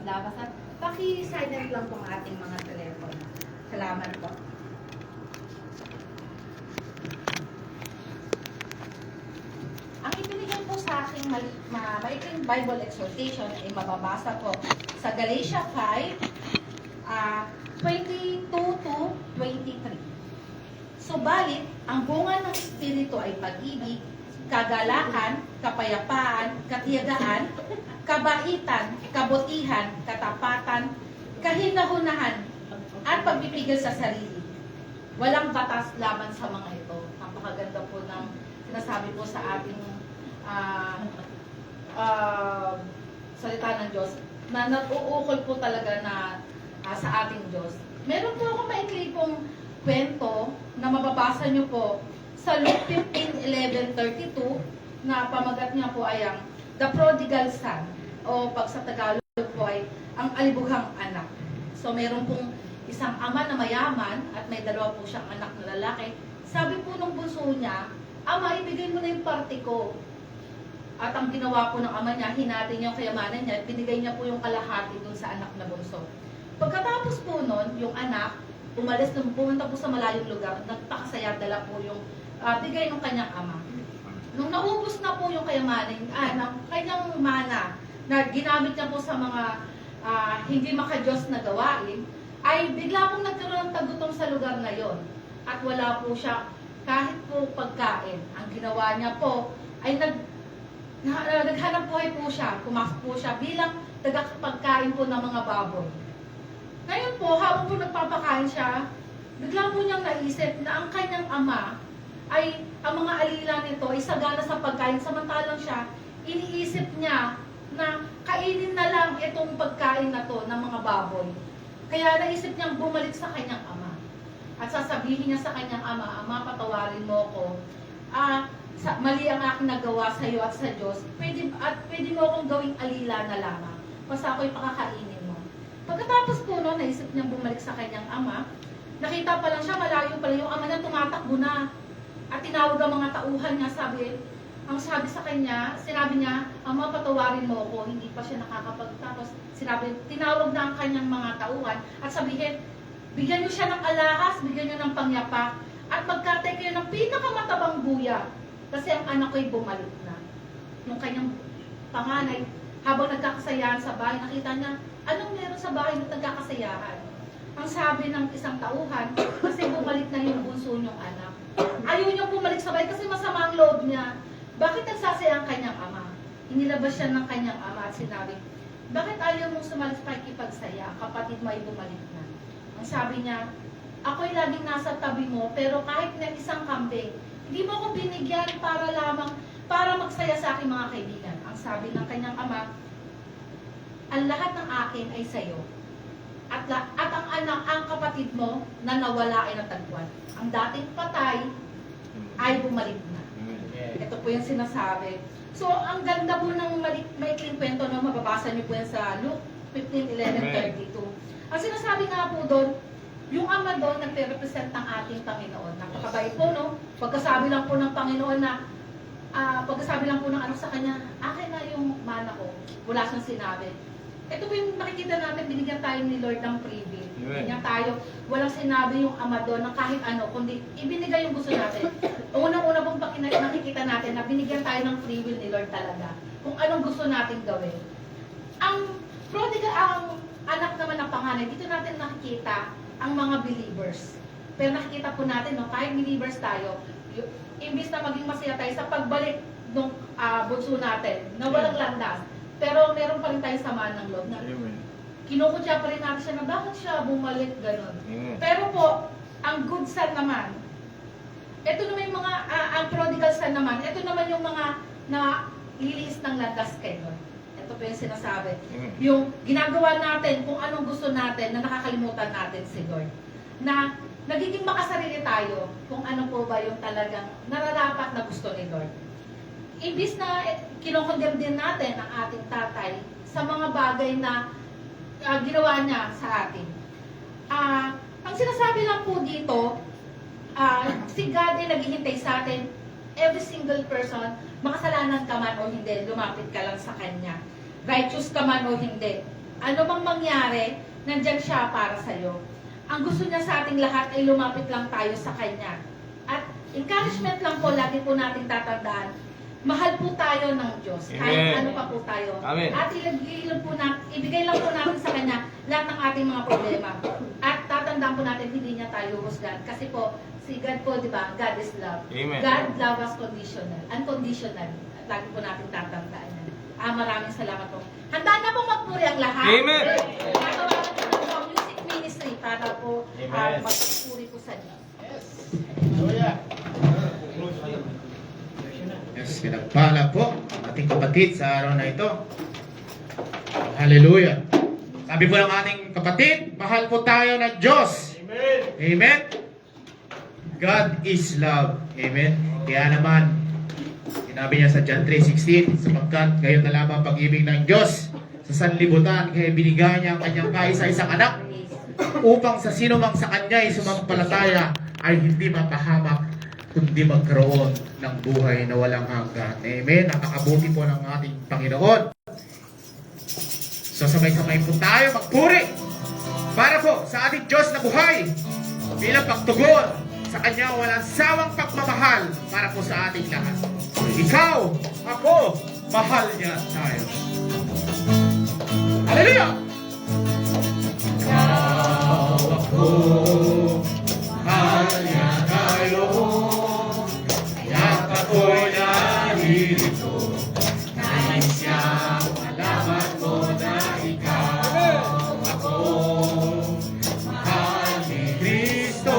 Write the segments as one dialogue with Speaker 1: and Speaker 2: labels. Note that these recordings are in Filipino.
Speaker 1: labas-labas at paki-silent lang po ang ating mga telepono. Salamat po. Ang ibinigay po sa aking maikling Bible exhortation ay mababasa po sa Galatia 5, 22 to 23. Subalit, ang bunga ng Espiritu ay pag-ibig, kagalakan, kapayapaan, katiyagaan, kabaitan, kabutihan, katapatan, kahinahunahan, at pagpipigil sa sarili. Walang batas laban sa mga ito. Napakaganda po ng sinasabi po sa ating salita ng Diyos na natuukol po talaga na sa ating Diyos. Meron po akong maikli pong kwento na mababasa nyo po sa Luke 15:11-32 na pamagat niya po ay ang The Prodigal Son o pag sa Tagalog po ay ang alibughang anak. So meron pong isang ama na mayaman at may dalawa po siyang anak na lalaki. Sabi po nung bunso niya, "Ama, ibigay mo na yung parte ko." At ang ginawa po ng ama niya, hinati niya yung kayamanan niya at binigay niya po yung kalahati dun sa anak na bunso. Pagkatapos po nun, yung anak, umalis na pumunta po sa malayong lugar, nagpakasaya, dala po yung bigay ng kanyang ama. Nung naubos na po yung kayamanan, ng kanyang mana, na ginamit niya po sa mga hindi makadiyos na gawain, ay bigla pong nagkaroon ng tagutom sa lugar na yon. At wala po siya kahit po pagkain. Ang ginawa niya po ay naghanap buhay po siya, pumasok po siya bilang tagapagkain po ng mga baboy. Ngayon po, habang po nagpapakain siya, bigla po niyang naisip na ang kanyang ama ay ang mga alila nito ay sagana sa pagkain, samantalang siya, iniisip niya na kainin na lang itong pagkain na to ng mga baboy. Kaya naisip niyang bumalik sa kanyang ama. At sasabihin niya sa kanyang ama, "Ama, patawarin mo ko. Mali ang aking nagawa sa iyo at sa Diyos. Pwede mo akong gawing alila na lamang. Basta ako'y pakakainin mo." Pagkatapos po no, naisip niyang bumalik sa kanyang ama. Nakita pa lang siya, malayo pala yung ama niya, tumatakbo na. At tinawag ang mga tauhan niya, sinabi niya, "Ama, patawarin mo ako." Hindi pa siya nakakapagtapos. Tinawag na ang kanyang mga tauhan at sabihin, "Bigyan niyo siya ng alahas, bigyan niyo ng pangyapak, at magkatay kayo ng pinakamatabang buya. Kasi ang anak ko'y bumalik na." Yung kanyang panganay, habang nagkakasayahan sa bahay, nakita niya, anong meron sa bahay na nagkakasayahan? Ang sabi ng isang tauhan, kasi bumalik na yung bunso niyong anak. Ayaw niyang bumalik sa bahay kasi masama ang loob niya. Bakit nagsasaya ang kanyang ama? Inilabas siya ng kanyang ama at sinabi, "Bakit ayaw mong sumali sa pakikipagsaya? Kapatid mo ay bumalik na." Ang sabi niya, "Ako'y laging nasa tabi mo, pero kahit na isang kambing, hindi mo ako binigyan para magsaya sa aking mga kaibigan." Ang sabi ng kanyang ama, "Ang lahat ng akin ay sa iyo. At ang anak, ang kapatid mo na nawala ay natagpuan. Ang dating patay ay bumalik na." Ito po yung sinasabi. So, ang ganda po ng maikling kwento, no? Mababasa niyo po yan sa Luke 15:11-32. Ang sinasabi nga po doon, yung ama doon nagre-represent ng ating Panginoon. Napakabait po, no? Pagkasabi lang po ng Panginoon na, pagkasabi lang po ng ano sa kanya, "Akin na yung mana ko." Wala siyang sinabi. Ito po yung makikita natin, binigyan tayo ni Lord ng freebie. Binigyan tayo, walang sinabi yung ama doon ng kahit ano, kundi ibinigay yung gusto natin. Unang-una pong makikita natin na binigyan tayo ng free will ni Lord talaga. Kung anong gusto natin gawin. Ang anak naman ng panganay, dito natin nakikita ang mga believers. Pero nakikita po natin, no, kahit believers tayo, imbis na maging masaya tayo sa pagbalik ng bunso natin, na walang landas, pero meron pa rin tayong samaan ng loob na kinukutya pa rin natin siya na bakit siya bumalik, gano'n. Pero po, ang good son naman, ito naman yung mga, ang prodigal son naman, ito naman yung mga na liliis ng landas kayo. Ito po yung sinasabi. Yung ginagawa natin kung anong gusto natin na nakakalimutan natin si Lord. Na nagiging makasarili tayo kung ano po ba yung talagang nararapat na gusto ni Lord. Imbis na kinokondem din natin ang ating tatay sa mga bagay na ginawa niya sa atin. Ang sinasabi lang po dito, si God ay naghihintay sa atin, every single person, makasalanan ka man o hindi, lumapit ka lang sa Kanya. Righteous ka man o hindi, Ano mang mangyari, nandyan siya para sa'yo. Ang gusto niya sa ating lahat ay lumapit lang tayo sa Kanya. At encouragement lang po, lagi po nating tatandaan, mahal po tayo ng Diyos. Kahit
Speaker 2: Amen.
Speaker 1: ano pa po tayo.
Speaker 2: Amen.
Speaker 1: At ibigay lang po natin sa Kanya lahat ng ating mga problema. At tatandaan po natin, hindi niya tayo husgan. Kasi po, si God po, di ba? God is love.
Speaker 2: Amen.
Speaker 1: God love us unconditional. At lagi po natin tatandaan yan. Maraming salamat po. Handa na po magpuri ang lahat.
Speaker 2: Amen.
Speaker 1: Tatawagan ko na po ang music ministry para po
Speaker 2: Amen.
Speaker 1: magpuri po sa Diyos.
Speaker 3: Yes, pinagpala po ang ating kapatid sa araw na ito. Hallelujah. Sabi po ng ating kapatid, mahal po tayo ng Diyos.
Speaker 2: Amen.
Speaker 3: Amen. God is love. Amen. Kaya naman, sinabi niya sa John 3:16, sapagkat gayon na lamang pag-ibig ng Diyos sa sanlibutan, kaya binigay niya ang kanyang kaisa-isang anak upang sa sino mang sa kanya ay sumampalataya ay hindi mapahamak kundi magkaroon ng buhay na walang hanggan. Amen. Napakabuti po ng ating Panginoon. So sabay-sabay po tayo magpuri para po sa ating Diyos na buhay bilang pagtugon sa kanya walang sawang pagmamahal para po sa ating lahat. Ikaw, ako, mahal niya tayo. Hallelujah! Ikaw, ako, mahal niya tayo. Kaya't ako'y narito. Nais siyang malaman mo na ikaw, ako, mahal ni Kristo.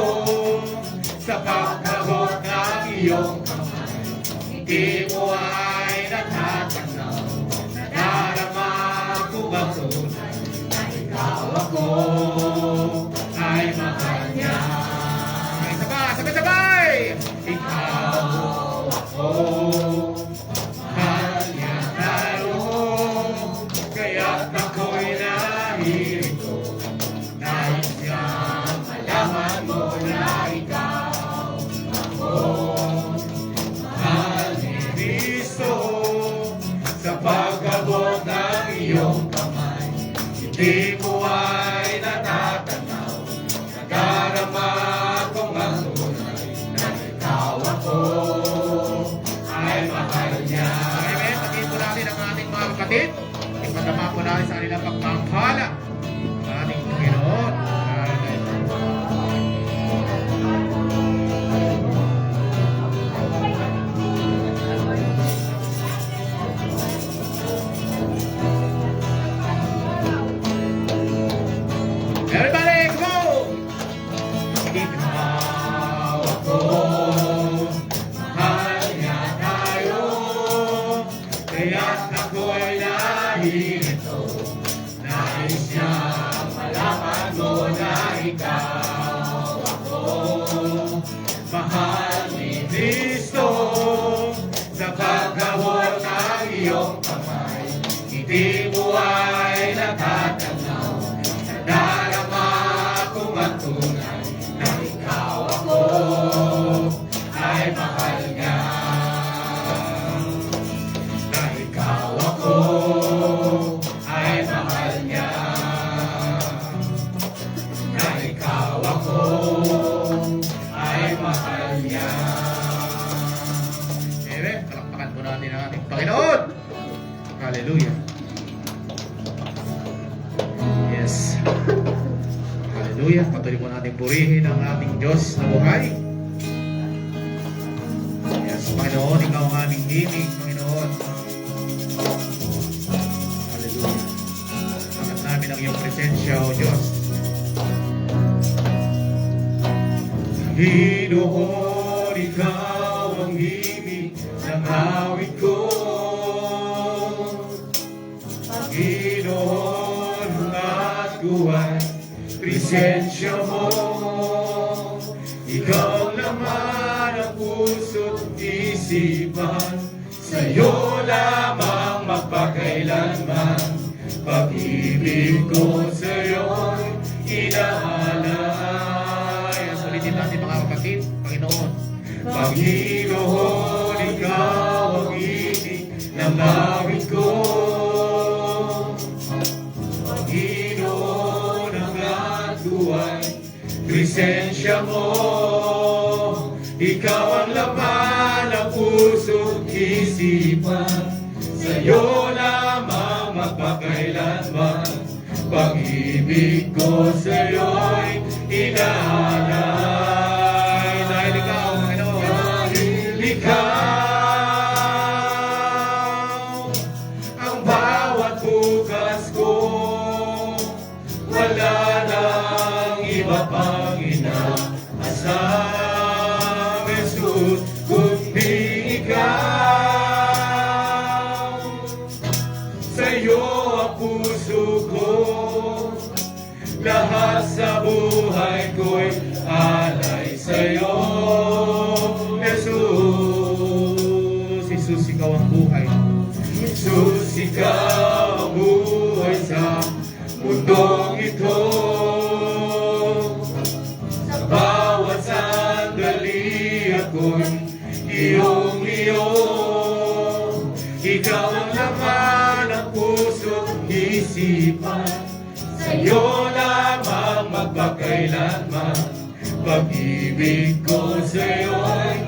Speaker 3: Sa pagkabot ng iyong kamay, hindi mo ay natatanaw. Nadarama ko bang tunay na ikaw ako ay mahal niya. Sabay-sabay! Ikaw ako, mahal niya tayo. Kaya't ako'y nahirito. Nais niyang malaman mo na ikaw ako, mahal ni Kristo. Sa pagkabot ng iyong kamay, hindi mo ay natatanaw. Nadarama kong ang tunay na ikaw ako ay mahal niya. Amen. Sabihin po natin ang ating mga kapatid. Ipatama po natin sa kanilang pagmamahala ang ating Panginoon. Amen. Everybody, go! Ikaw ako, mahal niya tayo. Kaya't ako'y narito. Nais niyang malaman mo na ikaw ako, mahal ni Kristo. Sa pagkawal ng iyong kamay, hindi mo ay natatanaw. Nadarama kong ang tunay na ikaw ako ay mahal niya. Na ikaw ako ay mahal niya. Na ikaw ako ay mahal niya. Amen. Palakpakan po natin ang ating Panginoon. Hallelujah. Yes. Hallelujah. Patuloy po natin purihin ang ating Diyos na buhay. Yes, Panginoon, ikaw ang aming himig, Panginoon. Hallelujah. Angat namin ang iyong presensya, O Diyos. Panginoon, ikaw ang himig ng awit ko. Panginoon, lahat ko ay presensya mo. Ikaw naman ang puso't isipan. Sa'yo lamang magpakailanman. Pag-ibig ko sa'yo'y inaalay. Sulitin natin mga kapatid, Panginoon. Panginoon, ikaw ang ibig ng awit ko. ng atuay, presensya mo. Ikaw ang laman ng puso't isipan, sa'yo lamang magpakailanman. Pag-ibig ko sa'yo'y inaalay. Dahil ikaw, Panginoon, dahil ikaw ang bawat bukas ko, wala nang iba pang inaasam, Jesus, kundi ikaw. Sa'yo ang puso ko, lahat sa buhay ko'y alay sa'yo, Jesus. Jesus, ikaw ang buhay. Jesus, ikaw ang buhay sa mundong ito. Sa bawat sandali ako'y iyong-iyo. Ikaw ang laman ng puso't isipan, sa'yo lamang magpakailanman. Pag-ibig ko sa'yo'y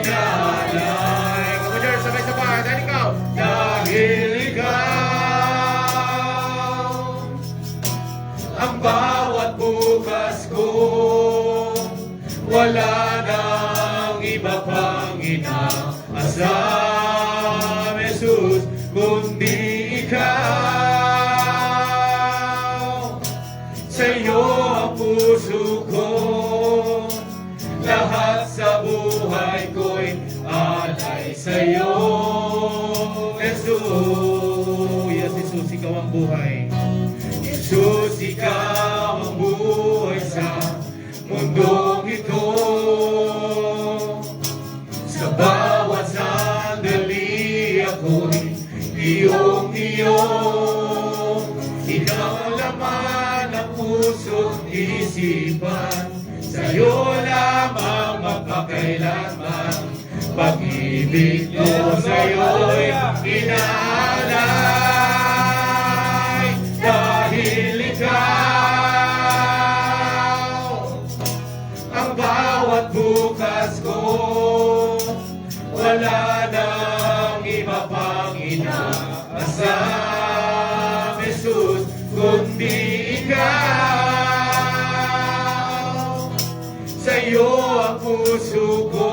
Speaker 3: inaalay. Kapatid, sabay-sabay, dahil ikaw. Dahil ikaw ang bawat bukas ko, wala nang iba pang inaasam, Jesus, kundi ikaw. Sa'yo ang puso ko, lahat sa buhay ko'y alay sa'yo, Jesus. Yes, Jesus, ikaw ang buhay. Jesus, ikaw ang buhay sa mundong ito. Sa bawat sandali ako'y iyong-iyo. Ikaw ang laman ng puso't isipan, sa'yo lamang magpakailanman. Pag-ibig ko sa'yo'y inaalay. Dahil ikaw ang bawat bukas ko, wala nang iba pang inaasam, Jesus, kundi ikaw. Sa'yo ang puso ko,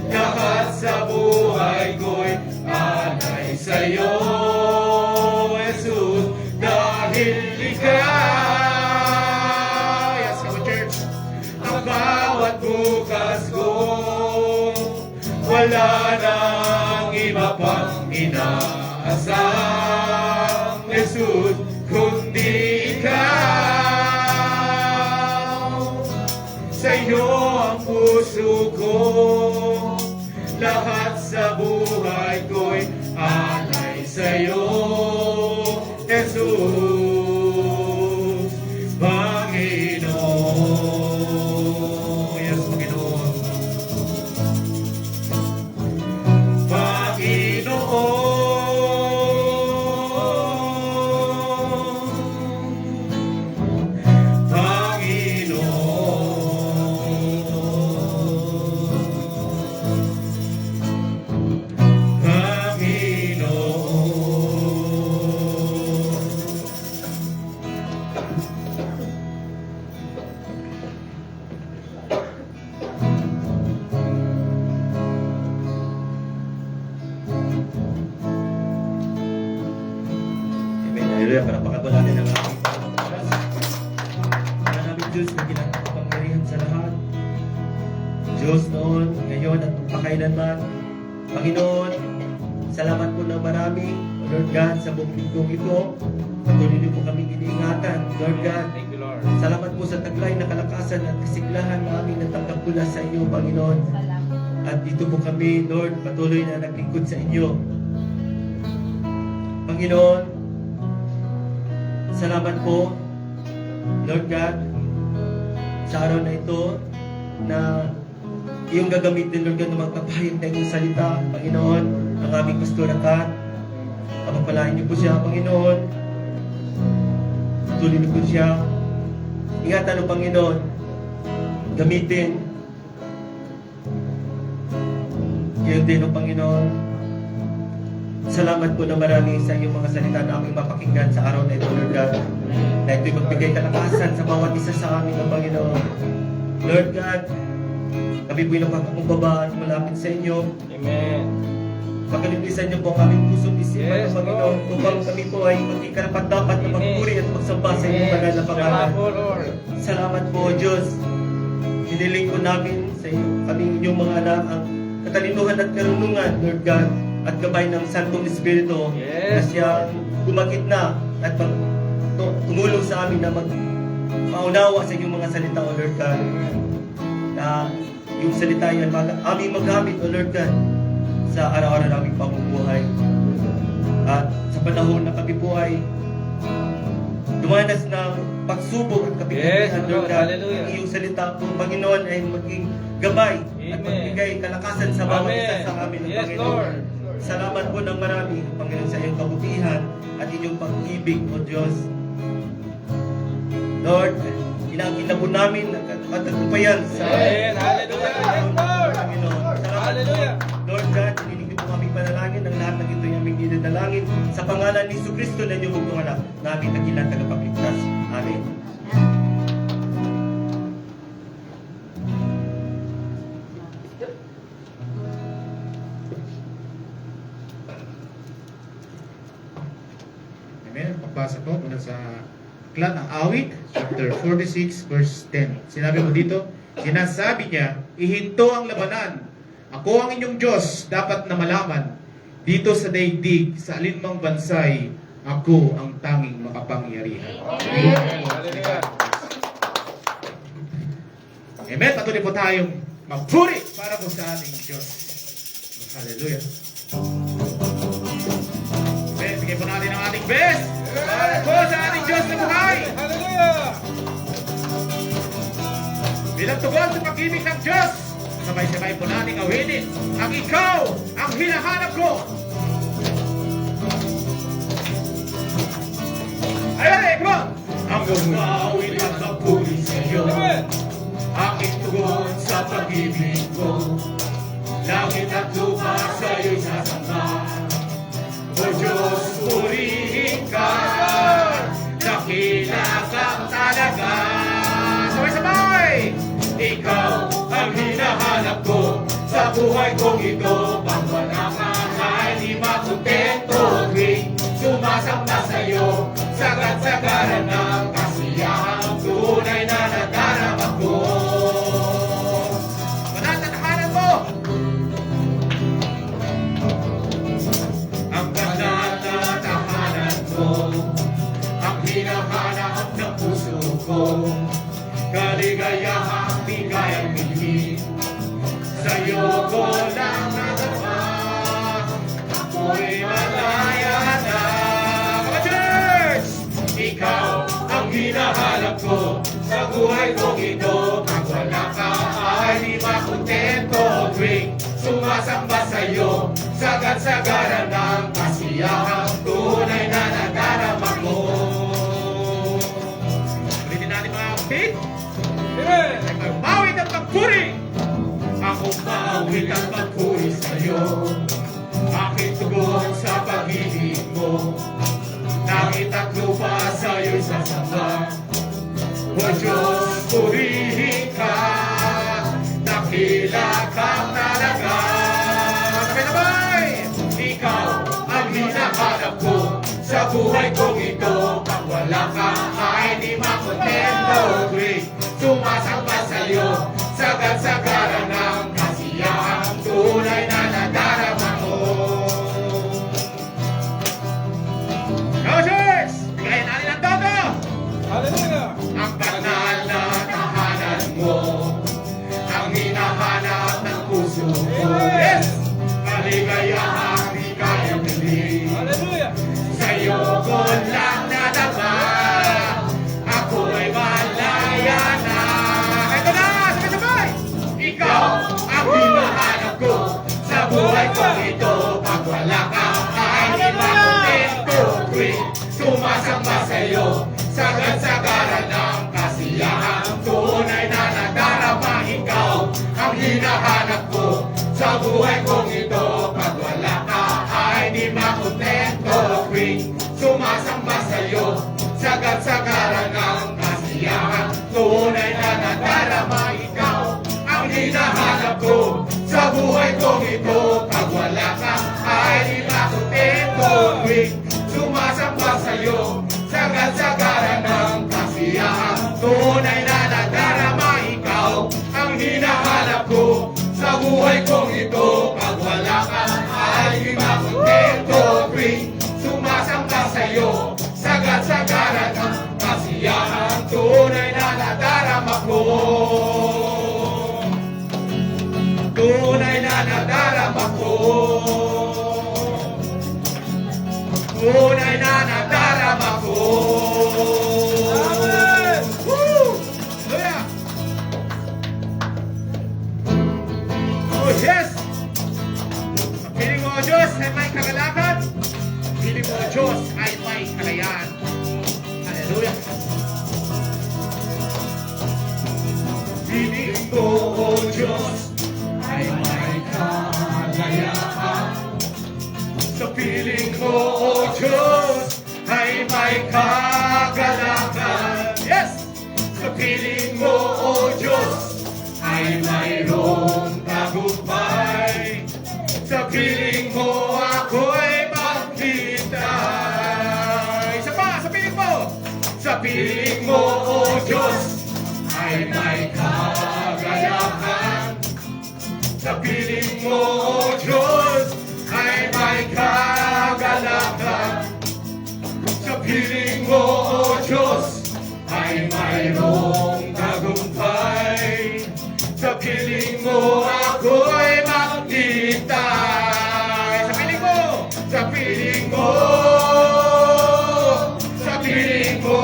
Speaker 3: lahat sa buhay ko'y alay sa'yo, Jesus, dahil ikaw. Yes, come on, church. Ang bawat bukas ko, wala nang iba pang inaasam, Jesus, kundi ikaw. Sa'yo ang puso ko, lahat sa buhay ko'y alay sa'yo, Jesus, Panginoon. Yes, Panginoon. Hallelujah, panapakan natin ang ating Panginoon. Kaya namin Diyos na ginagapangyarihan sa lahat. Diyos noon, ngayon at magpakailanman. Panginoon, salamat po ng marami, Lord God, sa buong linggong ito. Patuloy niyo po kaming iniingatan, Lord God.
Speaker 2: Thank you, Lord.
Speaker 3: Salamat po sa taglay na kalakasan at kasiglahan na aming natanggap mula sa inyo, Panginoon. At dito po kami, Lord, patuloy na naglingkod sa inyo. Panginoon, salamat po, Lord God, sa araw na ito na iyong gagamitin, Lord God, na magpapahayag na inyong salita, Panginoon, ang aming pastor at pagpalain niyo po siya, Panginoon.
Speaker 2: patuloy ko siya. Ingatan o Panginoon, gamitin. Gayon din o Panginoon, salamat po na marami sa iyong mga salita na aming mapakinggan sa araw na ito, Lord God. Na ito'y magbigay kalakasan sa bawat isa sa amin, O Panginoon. Lord God, kami po'y napakakumbabaan malapit sa inyo.
Speaker 4: Amen.
Speaker 2: Pagkalinisan niyo po ang aming pusong isipan,
Speaker 4: Yes,
Speaker 2: O Panginoon,
Speaker 4: Lord.
Speaker 2: upang
Speaker 4: Yes.
Speaker 2: kami po ay maging karapat-dapat na magpuri at magsamba sa inyong banal na pangalan.
Speaker 4: Salamat po, Lord.
Speaker 2: Salamat po, Diyos. Hiniling ko namin sa iyo, kami inyong mga anak, ang katalinuhan at karunungan, Lord God, at gabay ng Santong Espiritu na
Speaker 4: Yes,
Speaker 2: siyang gumagit na at tumulong sa amin na maunawa sa inyong mga salita, O Lord God. Na yung salita yan, aming magamit, O Lord God, sa araw-araw naming pamumuhay. At sa panahon na kami po ay dumanas ng pagsubok at
Speaker 4: Yes,
Speaker 2: kapitihan,
Speaker 4: Lord.
Speaker 2: Lord God,
Speaker 4: Hallelujah.
Speaker 2: ang iyong salita po, Panginoon, ay maging gabay at
Speaker 4: Amen.
Speaker 2: magbigay kalakasan sa bawat isa
Speaker 4: Amen.
Speaker 2: sa amin,
Speaker 4: Yes,
Speaker 2: Panginoon.
Speaker 4: Lord.
Speaker 2: Salamat po ng marami, Panginoon, sa iyong kabutihan at inyong pag-ibig, O Diyos. Lord, inaangkin na po namin ang katagumpayan sa
Speaker 4: Amen. Hallelujah. Yes, Lord.
Speaker 2: Panginoon. Salamat
Speaker 4: Hallelujah.
Speaker 2: po. Lord God, hiniling po aming panalangin ang lahat ng ito yung aming dinadalangin sa pangalan ni Jesucristo na inyong bugtong anak na aming dakilang tagapagligtas. Amen.
Speaker 3: Amen. Pagpasa po mula sa Aklat ng Awit, chapter 46, verse 10. Sinabi mo dito, sinasabi niya, ihinto ang labanan. Ako ang inyong Diyos, dapat na malaman. Dito sa daigdig, sa alinmang bansay, ako ang tanging makapangyarihan.
Speaker 4: Amen. Hallelujah.
Speaker 3: Amen. Patuloy po tayong magpuri para po sa ating Diyos. Hallelujah. Amen. Bigyan po natin ang ating best para po sa ating Diyos na buhay.
Speaker 4: Hallelujah.
Speaker 3: Bilang tugon sa pag-ibig ng Diyos, sabay-sabay po natin awinin ang ikaw ang hinahanap ko. Ayan, come on! Ang gumawin at magpuri sa iyo,
Speaker 4: Amen.
Speaker 3: aking tugon sa pag-ibig ko. Langit at lupa sa iyo'y sasamba. O Diyos, purihin ka, dakila kang talaga. Sabay-sabay! Ikaw ang hinahanap ko sa buhay kong ito. Pag wala ka ay di makontento. Tuwing sumasamba sa'yo, sagat-sagaran ng kasiyahang tunay na nadarama ko. Manatatahanan mo! Ang banal na tahanan mo, ang hinahanap ng puso ko. Kaligayahang bigay ang bilhin, sa'yo ko lang nadama. Ako'y malaya na. Mga church! Ikaw ang hinahanap ko sa buhay kong ito. Pag wala ka ay di makontento. Tuwing sumasamba sa'yo, sagat-sagaran ng kasiyahang tunay na nadarama ko. Ulitin natin mga kapit.
Speaker 4: Amen.
Speaker 3: Ay magpawit at magpuri. Ako pawit at magpuri sa'yo. Aking tugon sa pag-ibig mo. Langit at lupa sa'yo'y sasamba. O Diyos, purihin ka, dakila kang talaga. Sabay-sabay! Ikaw ang hinahanap ko sa buhay kong ito. Pag wala ka ay di makontento. Tuwing sumasamba sa'yo, sagat-sagaran ng kasiyahang tunay na nadarama ko. Go, church! Bigayin natin ang todo!
Speaker 4: Hallelujah.
Speaker 3: Ang banal na tahanan mo, ang hinahanap ng puso ko. Yes! Kaligayahang di kaya bilhin,
Speaker 4: Hallelujah.
Speaker 3: sa'yo ko lang na Sagad-sagaran ng kasiyahan, tunay na nadarama ikaw ang hinahanap ko sa buhay kong ito. Pag wala ka ay di makontento, tuwing sumasamba sa'yo. Sagad-sagaran ng kasiyahan, tunay na nadarama ikaw ang hinahanap ko sa buhay kong ito. Pag wala ka ay di makontento, tuwing sumasamba sa'yo. Sagad-sagaran ng kasiyahan, tunay na nadarama ikaw ang hinahanap ko sa buhay kong ito. Pag wala ka ay di makontento, tuwing sumasamba sa'yo. Sagad-sagaran ng kasiyahan, tunay na nadarama ko. Tunay na nadarama ko. Tunay na nadarama ko.
Speaker 4: Amen!
Speaker 3: Woo! Hallelujah! Oh yes! Ang piling mo, Diyos, ay may kagalakan. Piling mo, Diyos, ay may kalayan. Hallelujah! Piling ko, oh Diyos, ay may kalayan. Sa piling mo, oh Diyos, ay may kagalakan. Yes! Sa piling mo, oh Diyos, ay mayroong tagumpay. Sa piling mo, ako'y maghintay. Isa pa, sa piling mo! Sa piling mo, oh Diyos, ay may kagalakan. Sa piling mo, oh Diyos, ay may kagalakan. Sa piling mo, oh Diyos, ay mayroong tagumpay. Sa piling mo, ako'y maghintay. Sa piling mo, sa piling mo, sa piling mo,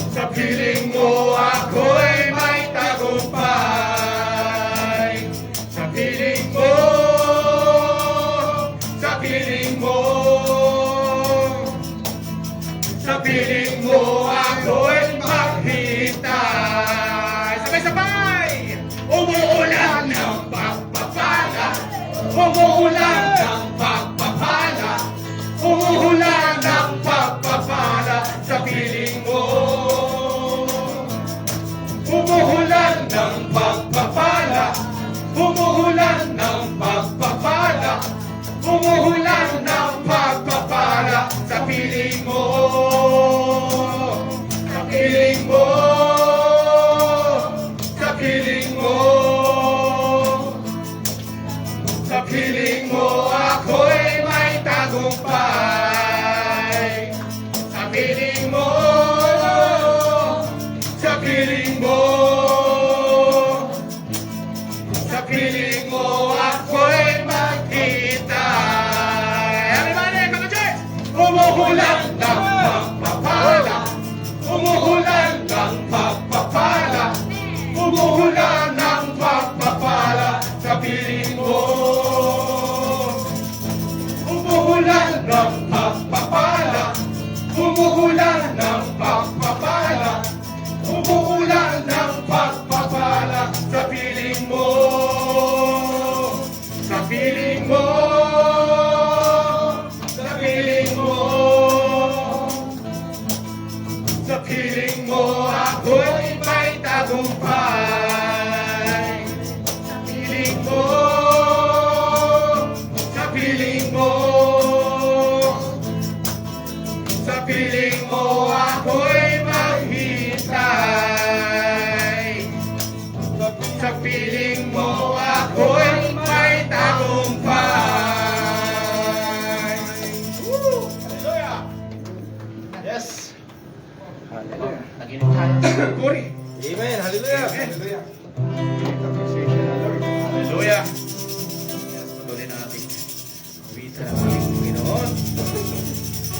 Speaker 3: sa piling mo, ako'y may tagumpay. Sa piling mo, sa piling mo, sa piling mo, ako'y maghintay. Sabay-sabay! Umuulan ng pagpapala, umuulan ng pagpapala, umuulan ng pagpapala sa piling mo. Umuulan ng pagpapala, umuulan ng pagpapala, umuulan ng pagpapala sa piling mo. Sa piling mo, sa piling mo, sa piling mo, ako'y may tagumpay. Sa piling mo, sa piling mo, sa piling mo, ako'y maghintay. Everybody, come on, church! Umuulan ng pagpapala, umuulan ng pagpapala, umuulan ng pagpapala sa piling mo. Umuulan ng pagpapala, umuulan ng pagpapala, umuulan ng pagpapala sa piling mo. Sa piling mo, sa piling mo, sa piling mo, ako'y may tagumpay. Sa piling mo, sa piling mo, sa piling mo, ako'y maghintay. Sa piling mo, ako'y may tagumpay. Woo! Hallelujah! Yes!
Speaker 4: Hallelujah.
Speaker 3: Nag-inom tayo sa Kuri.
Speaker 4: Amen. Hallelujah. Hallelujah.
Speaker 3: Hallelujah! Yes, patuloy natin. Awitan ang ating Panginoon.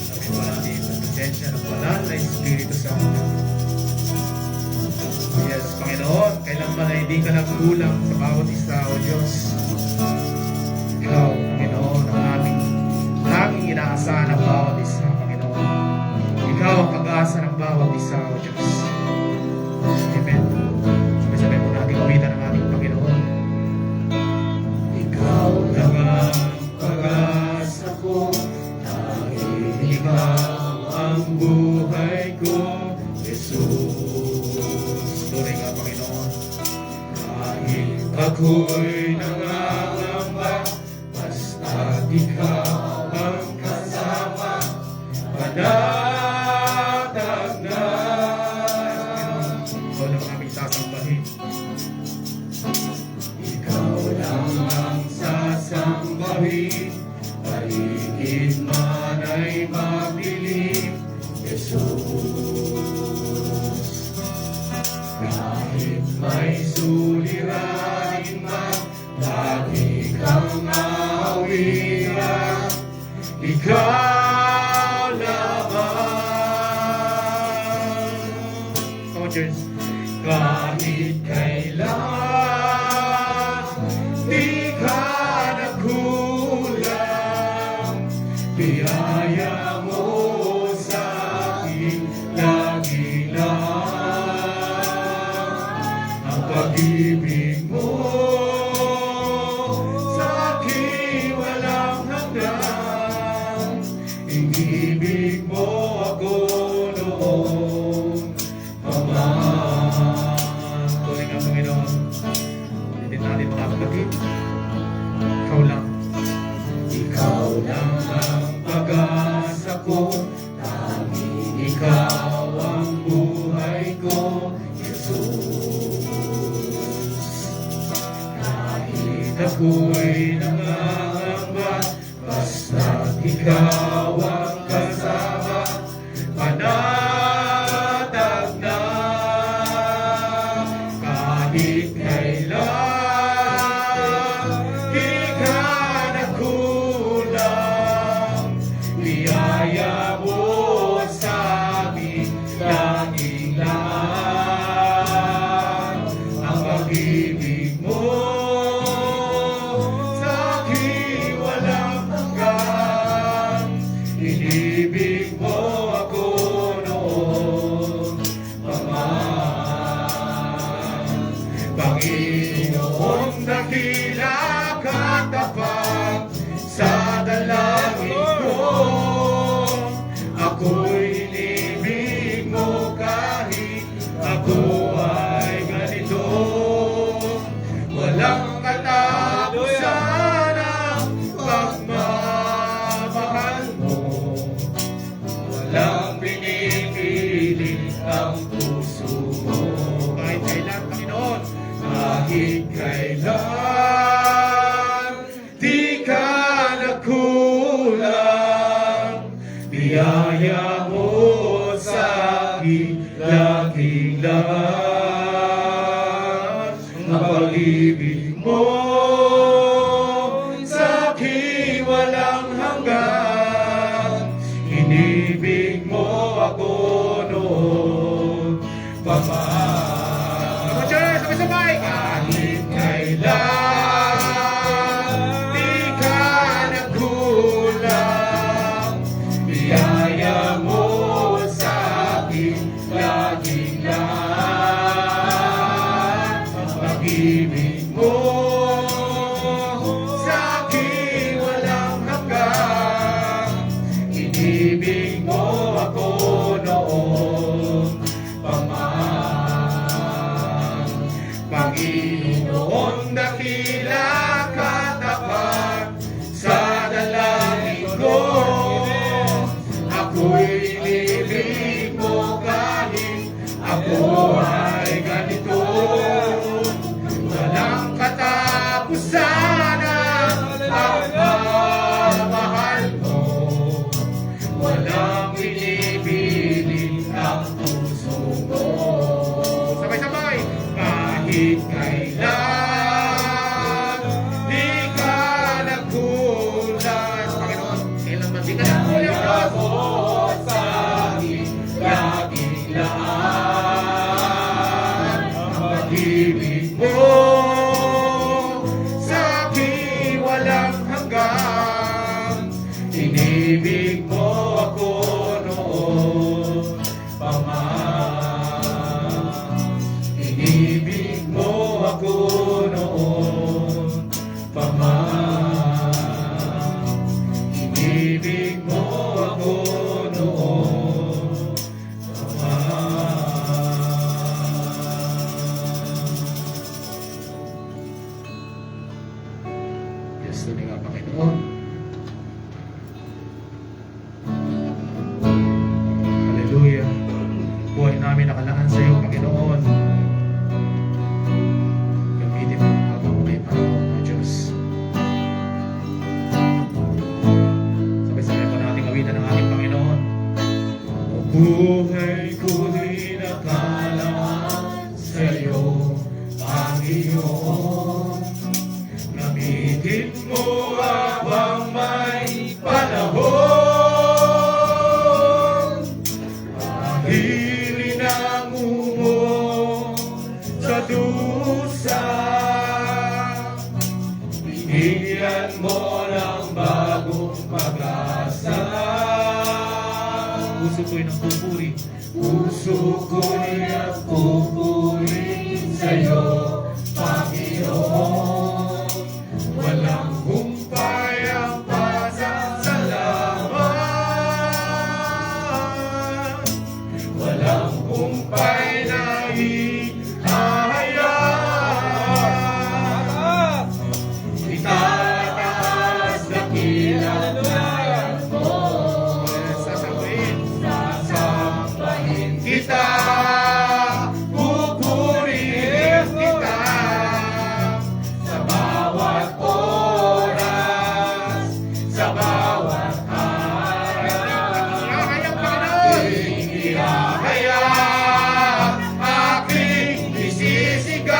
Speaker 3: Sabi po natin sa presensya ng banal na Espiritu Santo. Yes, Panginoon, kailanman na hindi ka nagkulang sa bawat isa, O Diyos. Ikaw, Panginoon, ang aming inaasahan ng bawat isa, Panginoon. isa, O Diyos. Amen. Sabay-sabay po natin uwitan ang ating Panginoon. Ikaw lang ang pag-asa ko, dahil ikaw ang buhay ko, Jesus. Tuloy nga, Panginoon. Kahit ako'y nangangamba, basta't ikaw ang kasama, panatag na. Ikaw lang aming sasambahin. Ikaw lang ang sasambahin, paligid man ay madilim, Jesus. Kahit may suliranin man, lagi kang awiran, ikaw lamang. Come on, church. Kahit kailan, di ka nagkulang, biyaya mo sa akin lagi lang. Ang pag-ibig mo sa akin walang hanggan, inibig mo ako noon, Ama. Tuloy nga, Panginoon. Ulitin natin mga kapatid. Ikaw lang. Ikaw lang ang pag-asa ko, tanging ikaw ang buhay ko, Jesus. Kahit ako'y nangangamba, basta't ikaw ang kasama, panatag na. Kahit kailan, di ka nagkulang, biyaya mo sa amin laging lang. Ang pag-ibig mo sa akin walang hanggan, inibig mo ako noon, Ama. Panginoon, dakila katapat sa dalangin ko, ako'y inibig mo kahit ako ay ganito. Walang katapusan ang pagmamahal mo, walang pinipili ang puso mo. Kahit kailan, Panginoon, kahit kailan, di ka nagkulang, biyaya mo sa akin laging lang. Ang pag-ibig mo sa akin walang hanggan, inibig mo ako noon, Papa. Sabay-sabay! Kahit kailan, di ka nagkulang, biyaya mo sa akin laging lang. Ang pag-ibig mo sa akin walang hanggan, inibig mo ako noon, Pama. Panginoon, dakila katapat sa dalangin ko, ako'y inibig mo kahit ako ay ganito. Walang katapusan ang pagmamahal mo, walang binibiling ang puso mo. Sabay-sabay! Kahit kailan, di ka nagkulang, Panginoon, kailan ba di ka nagkulang, Diyos? Sa akin laging lang. Ang pag-ibig mo sa akin walang hanggan, inibig mo ako noon, namin nakalaan sa iyo, Panginoon. Gamitin mo habang may panahon, O Diyos. Sabay-sabay po natin awitan ng ating Panginoon. O buhay ko'y nakalaan sa iyo, Panginoon. Gamitin mo habang may panahon. Pahilin ang umo sa dusa. Binigyan mo ng bagong pag-asa. Puso ko'y nagpupuri. Puso ko'y nagpupuri sa'yo, Panginoon. Walang humpay ang pasasalamat. Walang humpay na ihahayag. Itataas dakilang mo. Sasambahin kita. Pupurihin kita. Sa bawat oras, sa bawat araw. Aking ihahayag, aking isisigaw.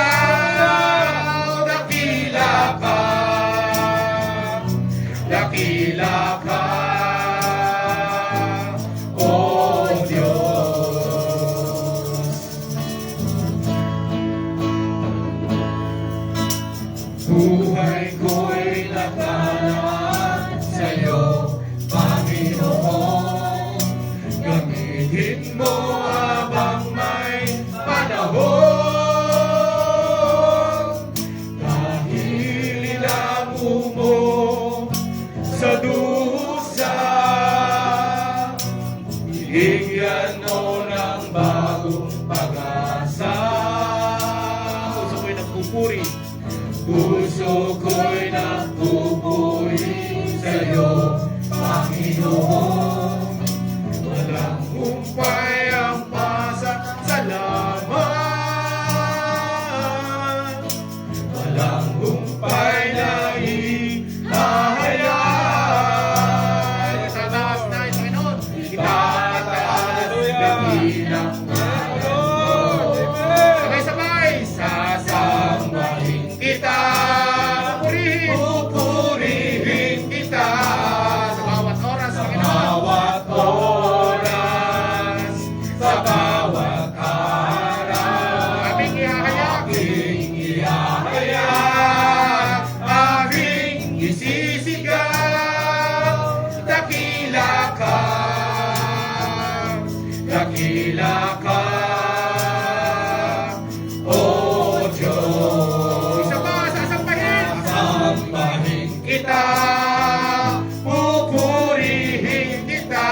Speaker 3: Dakila ka, dakila ka, O Diyos. Buhay ko'y nakalaan sa'yo, Panginoon. Gamitin mo habang may panahon. Dahil ilamu mo sa dusa. Bigyan mo ng bagong pag-asa. Puso ko'y nagpupuri. Puso ko'y nagpupuri sa'yo, Panginoon. Walang humpay ang pasasalamat. Walang humpay na ihahayag. Itataas na, Panginoon. Itataas dakilang ngayon. Sabay-sabay, sasambahin kita. Pupurihin kita. Sa bawat oras, Panginoon. Bawat oras, sa bawat araw. Aming ihahayag. Aking ihahayag, aking isisigaw. Dakila ka, dakila ka, O Diyos. Isa pa, sasambahin. Sasambahin kita. Pupurihin kita.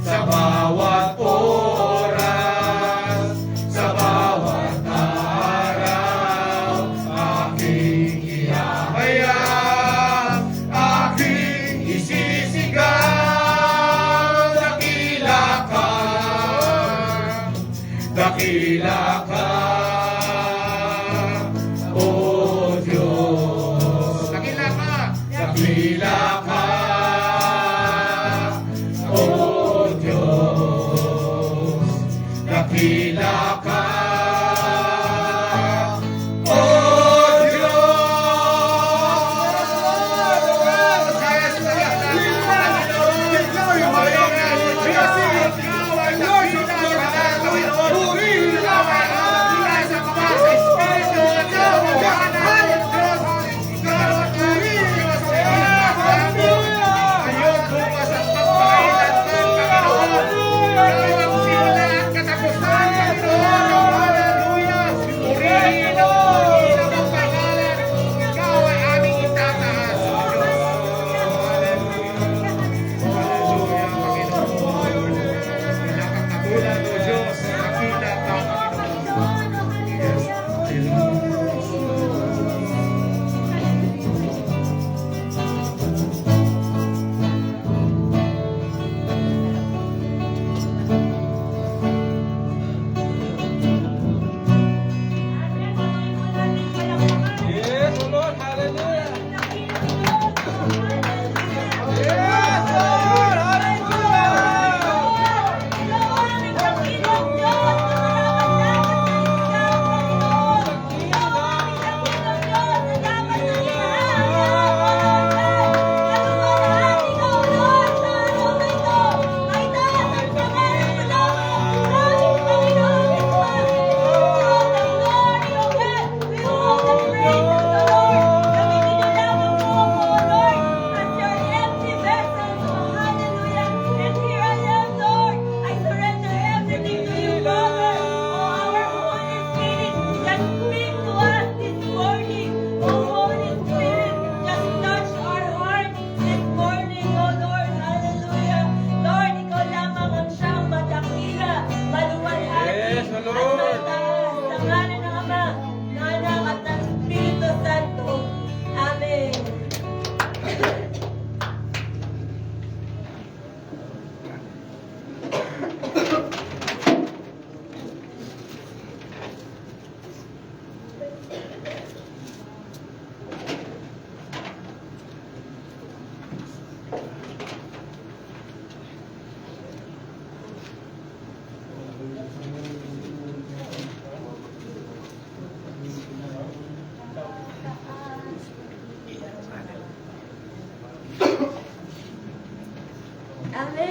Speaker 3: Sa bawat oras, sa bawat araw. Aking ihahayag, aking isisigaw. Dakila ka, dakila ka, O Diyos. Dakila ka, dakila ka, O Diyos. Dakila ka, O Diyos.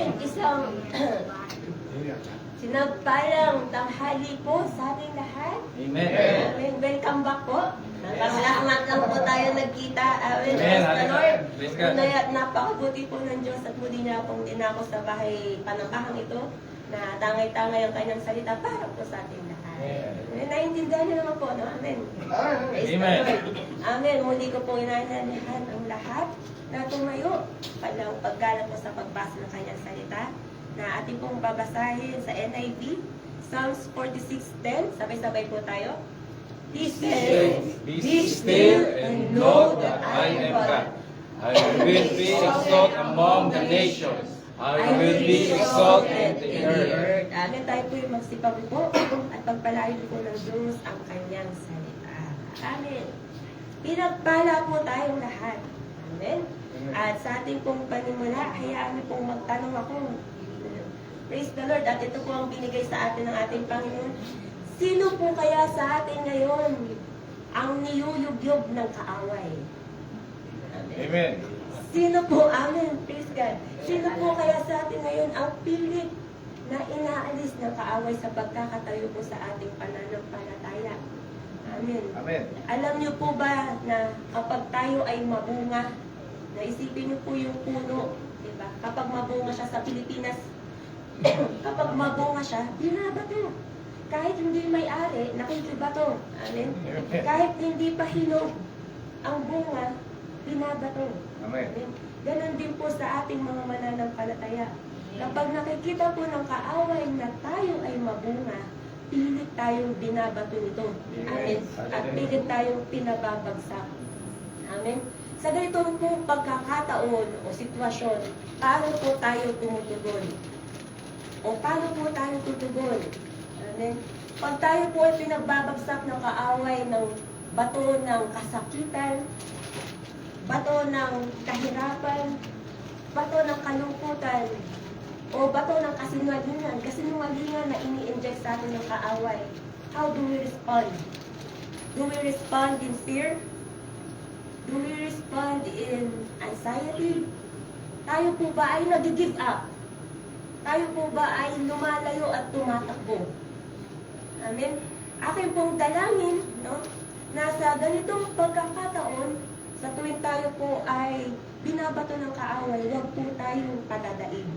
Speaker 5: Amen. Isang sinagpalang tanghali po sa ating lahat.
Speaker 4: Amen.
Speaker 5: Amen. Welcome back po. Nakanglamat lang po tayo nagkita. Amen.
Speaker 4: Amen.
Speaker 5: Praise the Lord.
Speaker 4: Praise God.
Speaker 5: At napakabuti po ng Diyos at muli niya akong dinako sa bahay panambahang ito na tangay-tangay ang kanyang salita para po sa ating lahat. Amen. Naintindihan niyo naman po, no? Amen. Praise the
Speaker 4: Amen.
Speaker 5: Lord. Amen. Muli ko pong inananahan ang lahat na tumayo palang paggalang po sa pagbasa ng kanyang salita na ating pong babasahin sa NIV, Psalms 46:10. Sabay-sabay po tayo. Be still and know that I am God.
Speaker 4: I will be exalted among the nations. I will be exalted in the earth.
Speaker 5: Amen. Tayo po yung magsipag po at pagpalain po ng Diyos ang kanyang salita. Amen. Pinagpala po tayong lahat. Amen. At sa ating pong panimula, hayaan niyo pong magtanong ako. Praise the Lord. At ito po ang binigay sa atin ng ating Panginoon. Sino po kaya sa atin ngayon ang niyuyugyog ng kaaway?
Speaker 4: Amen.
Speaker 5: Sino po, amen, praise God. Sino po kaya sa atin ngayon ang pilit na inaalis ng kaaway sa pagkakatayo po sa ating pananampalataya? Amen.
Speaker 4: Amen.
Speaker 5: Alam niyo po ba na kapag tayo ay mabunga, naisipin niyo po yung puno, di ba? Kapag mabunga siya sa Pilipinas, kapag mabunga siya, binabato. Kahit hindi may-ari, nakikibato. Amen. Kahit hindi pa hinog ang bunga, binabato.
Speaker 4: Amen.
Speaker 5: Ganon din po sa ating mga mananampalataya. Kapag nakikita po ng kaaway na tayo ay mabunga, pilit tayong binabato nito. Amen. At pilit tayong pinababagsak. Amen. Sa ganitong po pagkakataon o sitwasyon, paano po tayo tumutugon? O paano po tayo tutugon? Amen. Pag tayo po ay pinagbabagsak ng kaaway ng bato ng kasakitan, bato ng kahirapan, bato ng kalungkutan, o bato ng kasinungalingan na ini-inject sa atin ng kaaway. How do we respond? Do we respond in fear? Do we respond in anxiety? Tayo po ba ay nag-give up? Tayo po ba ay lumalayo at tumatakbo? Amen? Akin pong dalangin, no? Nasa ganitong pagkakataon, sa tuwing tayo po ay binabato ng kaaway, huwag po tayong padadaig.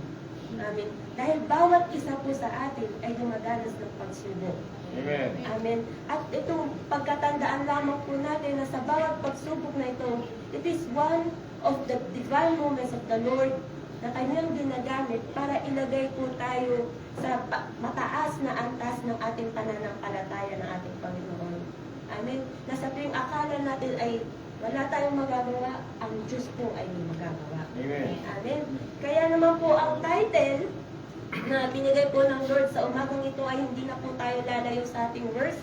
Speaker 5: Amen. Dahil bawat isa po sa atin ay dumadanas ng pagsubok.
Speaker 4: Amen.
Speaker 5: Amen. At itong pagkatandaan lamang po natin na sa bawat pagsubok na ito, it is one of the divine moments of the Lord na kanyang ginagamit para ilagay po tayo sa mataas na antas ng ating pananampalataya ng ating Panginoon. Amen. Na sa tuwing akala natin ay wala tayong magagawa, ang Diyos po ay may magagawa.
Speaker 4: Amen.
Speaker 5: Amen. Kaya naman po ang title na binigay po ng Lord sa umagang ito ay hindi na po tayo lalayo sa ating verse.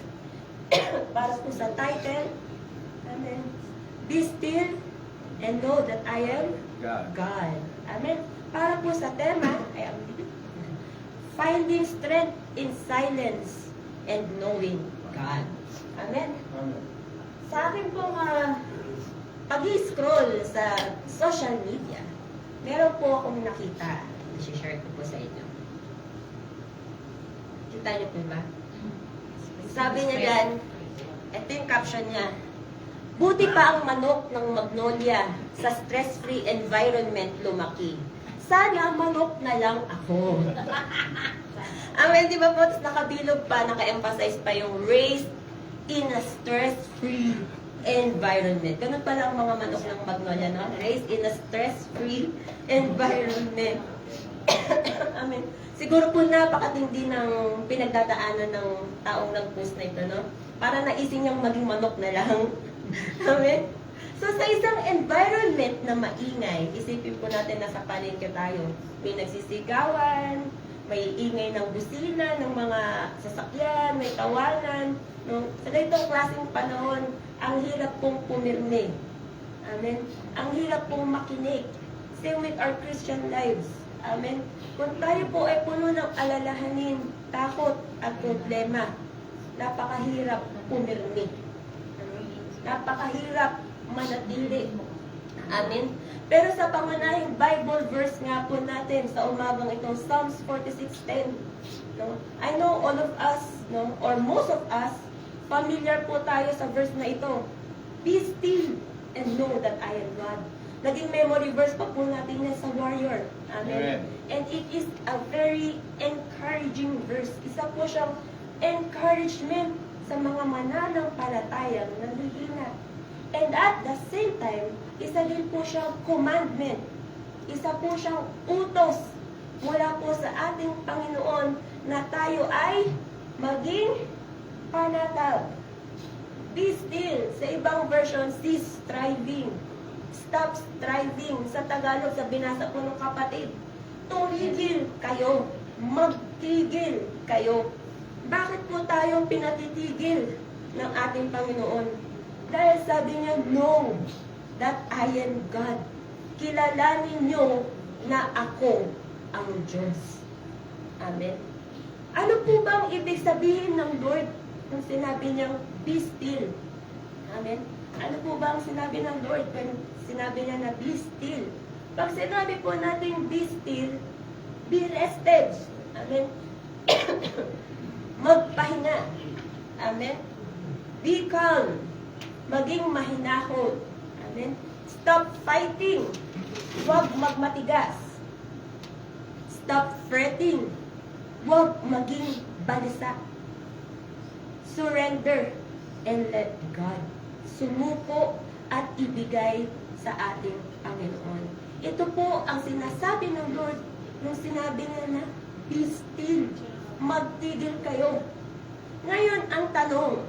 Speaker 5: Para po sa title, Amen. Be still and know that I am God. Amen. Para po sa tema, ay finding strength in silence and knowing God. Amen. Sa akin pong pag-scroll sa social media, meron po akong nakita. I-share ko po sa inyo. Kita niyo po ba? Sabi niya dyan, ito yung caption niya, buti pa ang manok ng Magnolia sa stress-free environment lumaki. Sana manok na lang ako. Amen, di ba po? Tapos nakabilog pa, naka-emphasize pa yung raised in a stress-free environment. Ganun pala ang mga manok ng Magnolia, no? Raised in a stress-free environment. Amen. Siguro po napakatindi ng pinagdadaanan ng taong nag-post na ito, no? Para naising niyang maging manok na lang. Amen. So sa isang environment na maingay, isipin po natin na sa palengke tayo, may nagsisigawan, may ingay ng busina, ng mga sasakyan, may tawanan. No? Sa ganitong klaseng panahon, ang hirap pong pumirmi. Amen. Ang hirap pong makinig. Same with our Christian lives. Amen. Kung tayo po ay puno ng alalahanin, takot at problema, napakahirap pumirmi. Napakahirap manatili Amen. Pero sa pangunahing Bible verse nga po natin sa umagang ito, Psalms 46:10. No? I know all of us, no, or most of us, familiar po tayo sa verse na ito. Be still and know that I am God. Naging memory verse pa po natin yan sa Warrior. Amen.
Speaker 4: Amen.
Speaker 5: And it is a very encouraging verse. Isa po siyang encouragement sa mga mananampalatayang nangihina. And at the same time, isa din po siyang commandment. Isa po siyang utos mula po sa ating Panginoon na tayo ay maging panatag. Be still. Sa ibang version, cease striving. Stop striving. Sa Tagalog, sa binasa po ng kapatid, tumigil kayo. Magtigil kayo. Bakit po tayo pinatitigil ng ating Panginoon? Dahil sabi niya, know that I am God. Kilalanin niyo na ako ang Diyos. Amen. Ano po bang ibig sabihin ng Lord nung sinabi niyang be still? Amen. Ano po ba ang sinabi ng Lord when sinabi niya na be still? Pag sinabi po natin be still, be rested. Amen. Magpahinga. Amen. Be calm. Maging mahinahon. Amen. Stop fighting. Huwag magmatigas. Stop fretting. Huwag maging balisa. Surrender and let God. Sumuko at ibigay sa ating Panginoon. Ito po ang sinasabi ng Lord nung sinabi niya na, be still. Magtigil kayo. Ngayon, ang tanong,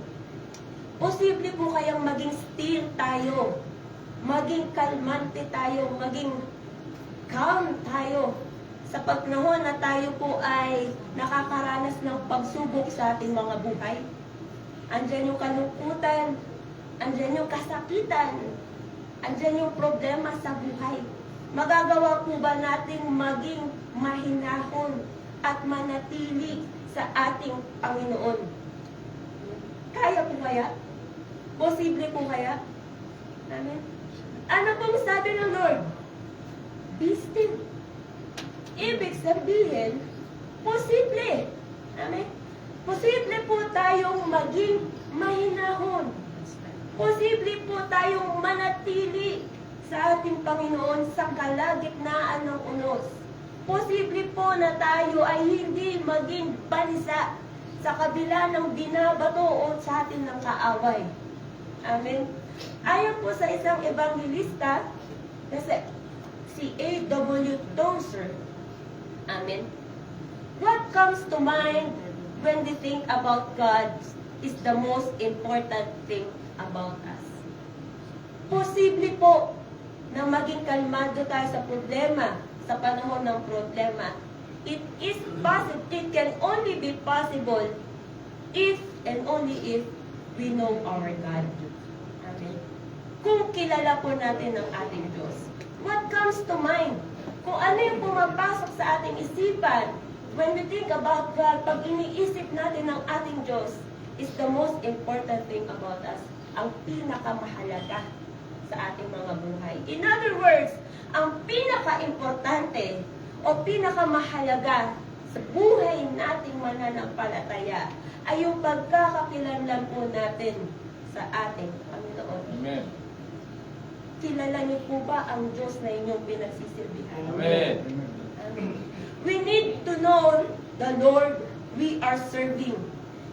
Speaker 5: posible po kayang maging still tayo, maging kalmante tayo, maging calm tayo sa panahon na tayo po ay nakakaranas ng pagsubok sa ating mga buhay. Andyan yung kalungkutan, andyan yung kasakitan, andyan yung problema sa buhay. Magagawa po ba nating maging mahinahon at manatili sa ating Panginoon? Kaya po kaya? Posible po kaya? Amen. Ano pong sabi ng Lord? Be still. Ibig sabihin, posible. Amen. Posible po tayong maging mahinahon. Posible po tayong manatili sa ating Panginoon sa kalagitnaan ng unos. Posible po na tayo ay hindi maging balisa sa kabila ng binabato o sa atin ng kaaway. Amen. Ayon po sa isang evangelista, si A.W. Tozer, amen, what comes to mind when we think about God is the most important thing about us. Posible po na maging kalmado tayo sa problema, sa panahon ng problema. It can only be possible if and only if we know our God. Amen. Kung kilala po natin ang ating Diyos. What comes to mind? Kung ano yung pumapasok sa ating isipan when we think about God, pag iniisip natin ang ating Diyos, is the most important thing about us. Ang pinakamahalaga sa ating mga buhay. In other words, ang pinaka-importante o pinakamahalaga sa buhay nating mananampalataya ay yung pagkakakilanlan po natin sa ating Panginoon.
Speaker 4: Amen.
Speaker 5: Kilala niyo po ba ang Diyos na inyong pinagsisilbihan?
Speaker 4: Amen.
Speaker 5: Amen. We need to know the Lord we are serving.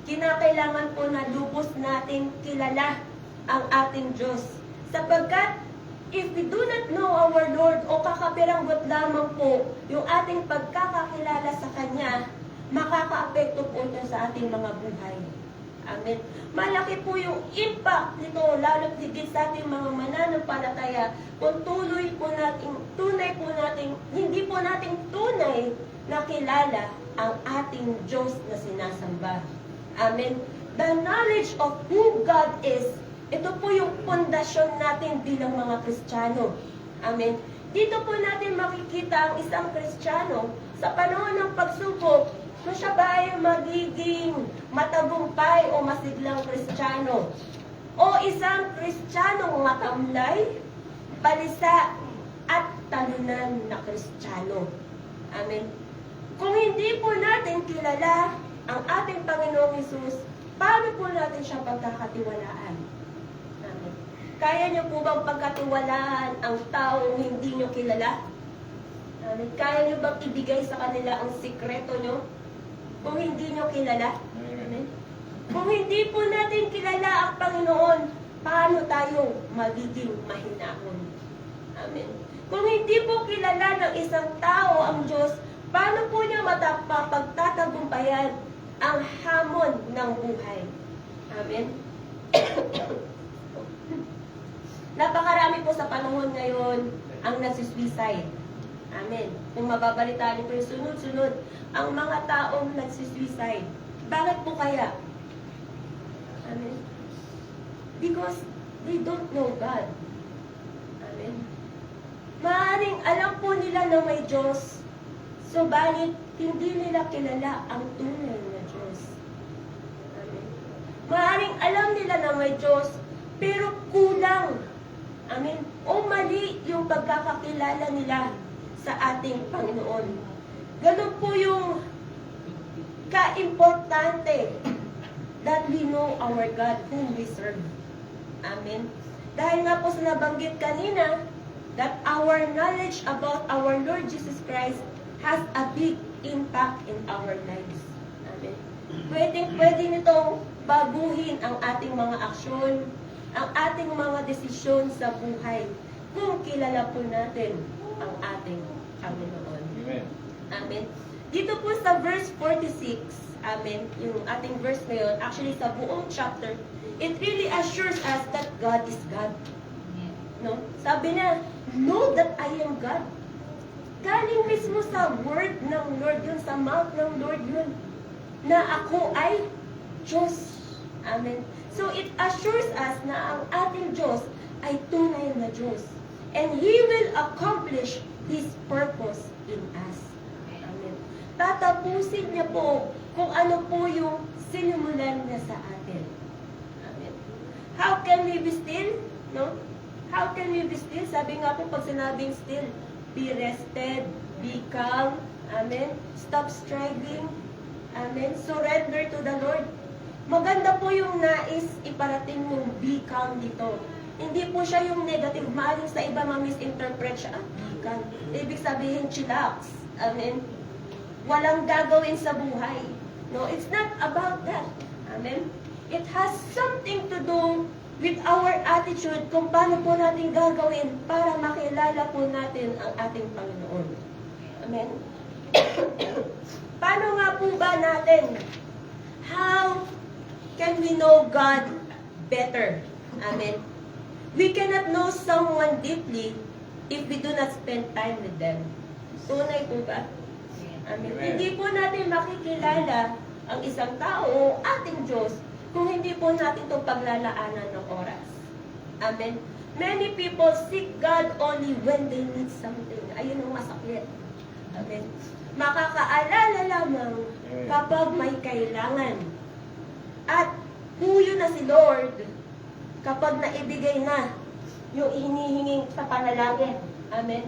Speaker 5: Kinakailangan po na lubos nating kilala ang ating Diyos. Sapagkat, if we do not know our Lord o kakapiranggot lamang po yung ating pagkakakilala sa Kanya, makakaapekto po ito sa ating mga buhay. Amen. Malaki po yung impact nito, lalo't higit sa ating mga mananampalataya, kung tunay po nating, hindi po nating tunay na kilala ang ating Diyos na sinasamba. Amen. The knowledge of who God is, ito po yung pundasyon natin bilang mga Kristiyano. Amen. Dito po natin makikita ang isang Kristiyano sa panahon ng pagsubok, kung siya ba ay magiging matagumpay o masiglang Kristiyano, o isang Kristiyanong matamlay, balisa at talunan na Kristiyano. Amen. Kung hindi po natin kilala ang ating Panginoong Hesus, paano po natin siya pagkakatiwalaan? Amen. Kaya niyo po bang pagkatiwalaan ang taong hindi niyo kilala? Amen. Kaya niyo bang ibigay sa kanila ang sikreto niyo? Kung hindi niyo kilala? Amen. Kung hindi po natin kilala ang Panginoon, paano tayo magiging mahinahon? Amen. Kung hindi po kilala ng isang tao ang Diyos, paano po niya mapagtatagumpayan ang hamon ng buhay? Amen. Napakarami po sa panahon ngayon ang nagsisuicide. Amen. Kung mababalitaan niyo po yung sunod-sunod, ang mga taong nagsisuicide. Bakit po kaya? Amen. Because they don't know God. Amen. Maaaring alam po nila na may Diyos, subalit hindi nila kilala ang tunay na Diyos. Amen. Maaaring alam nila na may Diyos, pero kulang. Amen. O mali yung pagkakakilala nila sa ating Panginoon. Ganun po yung ka-importante that we know our God whom we serve. Amen. Dahil nga po sa nabanggit kanina, that our knowledge about our Lord Jesus Christ has a big impact in our lives. Amen. Pwede nitong baguhin ang ating mga aksyon, ang ating mga desisyon sa buhay, kung kilala po natin ang ating Panginoon.
Speaker 4: Amen.
Speaker 5: Amen. Dito po sa verse 46, amen, yung ating verse ngayon, actually sa buong chapter, it really assures us that God is God. No? Sabi na, know that I am God. Galing mismo sa word ng Lord yun, sa mouth ng Lord yun, na ako ay Diyos. Amen. So it assures us na ang ating Diyos ay tunay na Diyos. And He will accomplish His purpose in us. Amen. Tatapusin niya po kung ano po yung sinimulan niya sa atin. Amen. How can we be still? No? How can we be still? Sabi nga po pag sinabing still, be rested, be calm, amen, stop striving, amen, surrender to the Lord. Maganda po yung nais iparating mong be calm dito. Hindi po siya yung negative. Maaring sa iba ma-misinterpret siya. Be calm. Ibig sabihin, chillax. Amen. Walang gagawin sa buhay. No, it's not about that. Amen. It has something to do with our attitude kung paano po natin gagawin para makilala po natin ang ating Panginoon. Amen. Paano nga po ba natin? How can we know God better? Amen. We cannot know someone deeply if we do not spend time with them. Tunay po ba? Amen.
Speaker 4: Amen.
Speaker 5: Hindi po natin makikilala ang isang tao, ating Diyos, kung hindi po natin itong paglalaanan ng oras. Amen. Many people seek God only when they need something. Ayun ang masakit. Amen. Makakaalala lamang kapag may kailangan. At huyo na si Lord kapag naibigay na yung hinihinging sa panalangin. Amen.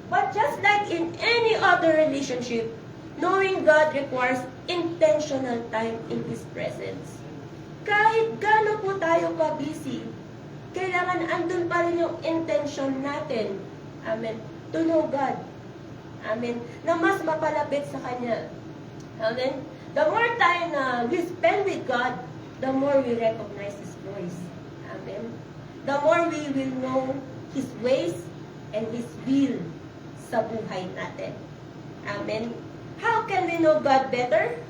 Speaker 5: But just like in any other relationship, knowing God requires intentional time in His presence. Kahit gaano po tayo ka-busy, kailangan andun pa rin yung intention natin. Amen. To know God. Amen. Na mas mapalapit sa Kanya. Amen. The more time na we spend with God, the more we recognize His voice. Amen. The more we will know His ways and His will sa buhay natin. Amen. How can we know God better?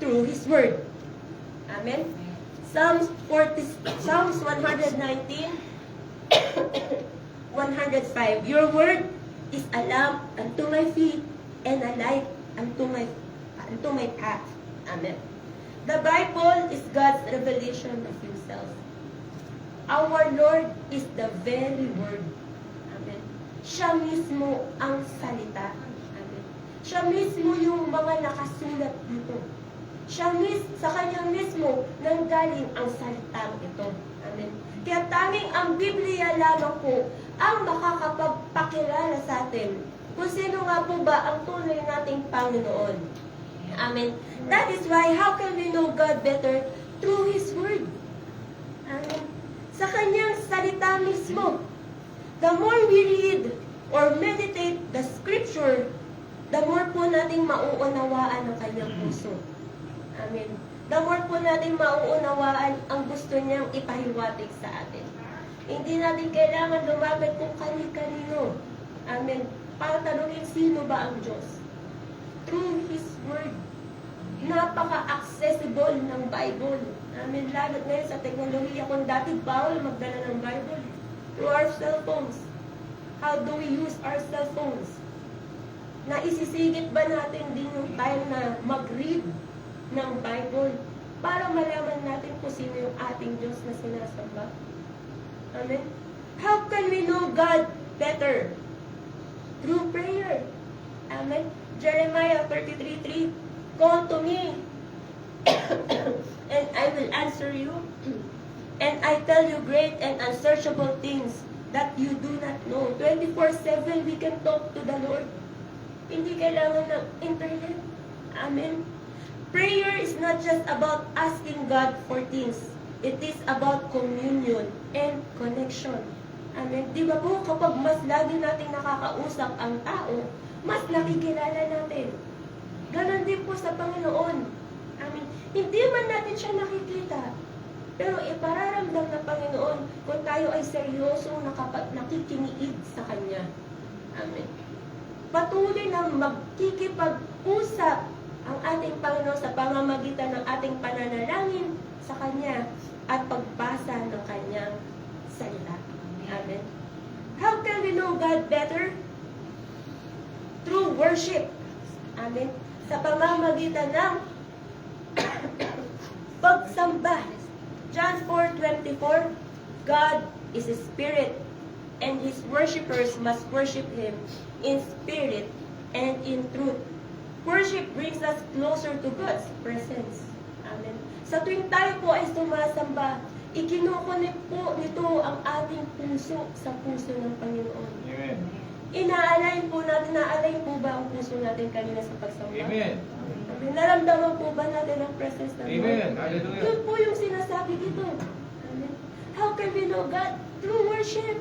Speaker 5: Through His Word. Amen. Psalms 119, 105. Your word is a lamp unto my feet and a light unto my path. Amen. The Bible is God's revelation of Himself. Our Lord is the very Word. Amen. Siya mismo ang salita. Amen. Siya mismo yung mga nakasulat dito. Sa kanya mismo nanggaling ang salitang ito. Amen. Kaya tanging ang Biblia lamang po ang makakapagpakilala sa atin kung sino nga po ba ang tunay nating Panginoon. Amen. That is why, how can we know God better? Through His Word. Amen. Sa kanyang salita mismo. The more we read or meditate the Scripture, the more po nating mauunawaan ang kanyang puso. Amen. The more po natin mauunawaan ang gusto niyang ipahiwatig sa atin. Hindi natin kailangan lumapit kung kani-kanino. Amen. Para tanungin sino ba ang Diyos. Through His Word. Napaka-accessible ng Bible. Amen. Lalo ngayon sa teknolohiya, kung dati bawal magdala ng Bible. Through our cell phones. How do we use our cell phones? Naisisigit ba natin din yung time na mag-read ng Bible para malaman natin kung sino yung ating Diyos na sinasamba? Amen? How can we know God better? Through prayer. Amen? Jeremiah 33:3, call to me, and I will answer you, and I tell you great and unsearchable things that you do not know. 24/7 we can talk to the Lord. Hindi kailangan ng internet. Amen? Prayer is not just about asking God for things. It is about communion and connection. Amen. Di ba po, kapag mas lagi natin nakakausap ang tao, mas nakikilala natin. Ganon din po sa Panginoon. Amen. Hindi man natin siya nakikita, pero ipararamdam ng Panginoon kung tayo ay seryosong nakikinig sa Kanya. Amen. Patuloy na magkikipag-usap ang ating Panginoon sa pamamagitan ng ating pananalangin sa Kanya at pagbasa ng Kanyang salita. Amen. How can we know God better? Through worship. Amen. Sa pamamagitan ng pagsamba. John 4:24, God is a spirit, and His worshipers must worship Him in spirit and in truth. Worship brings us closer to God's presence. Amen. Sa tuwing tayo po ay sumasamba, ikinukunik po nito ang ating puso sa puso ng Panginoon.
Speaker 3: Amen.
Speaker 5: Inaalay po po ba ang puso natin kanina sa pagsamba?
Speaker 3: Amen.
Speaker 5: Amen. Naramdaman po ba natin ang presence ng Lord?
Speaker 3: Amen. Hallelujah.
Speaker 5: Yun po yung sinasabi dito. Amen. How can we know God? Through worship.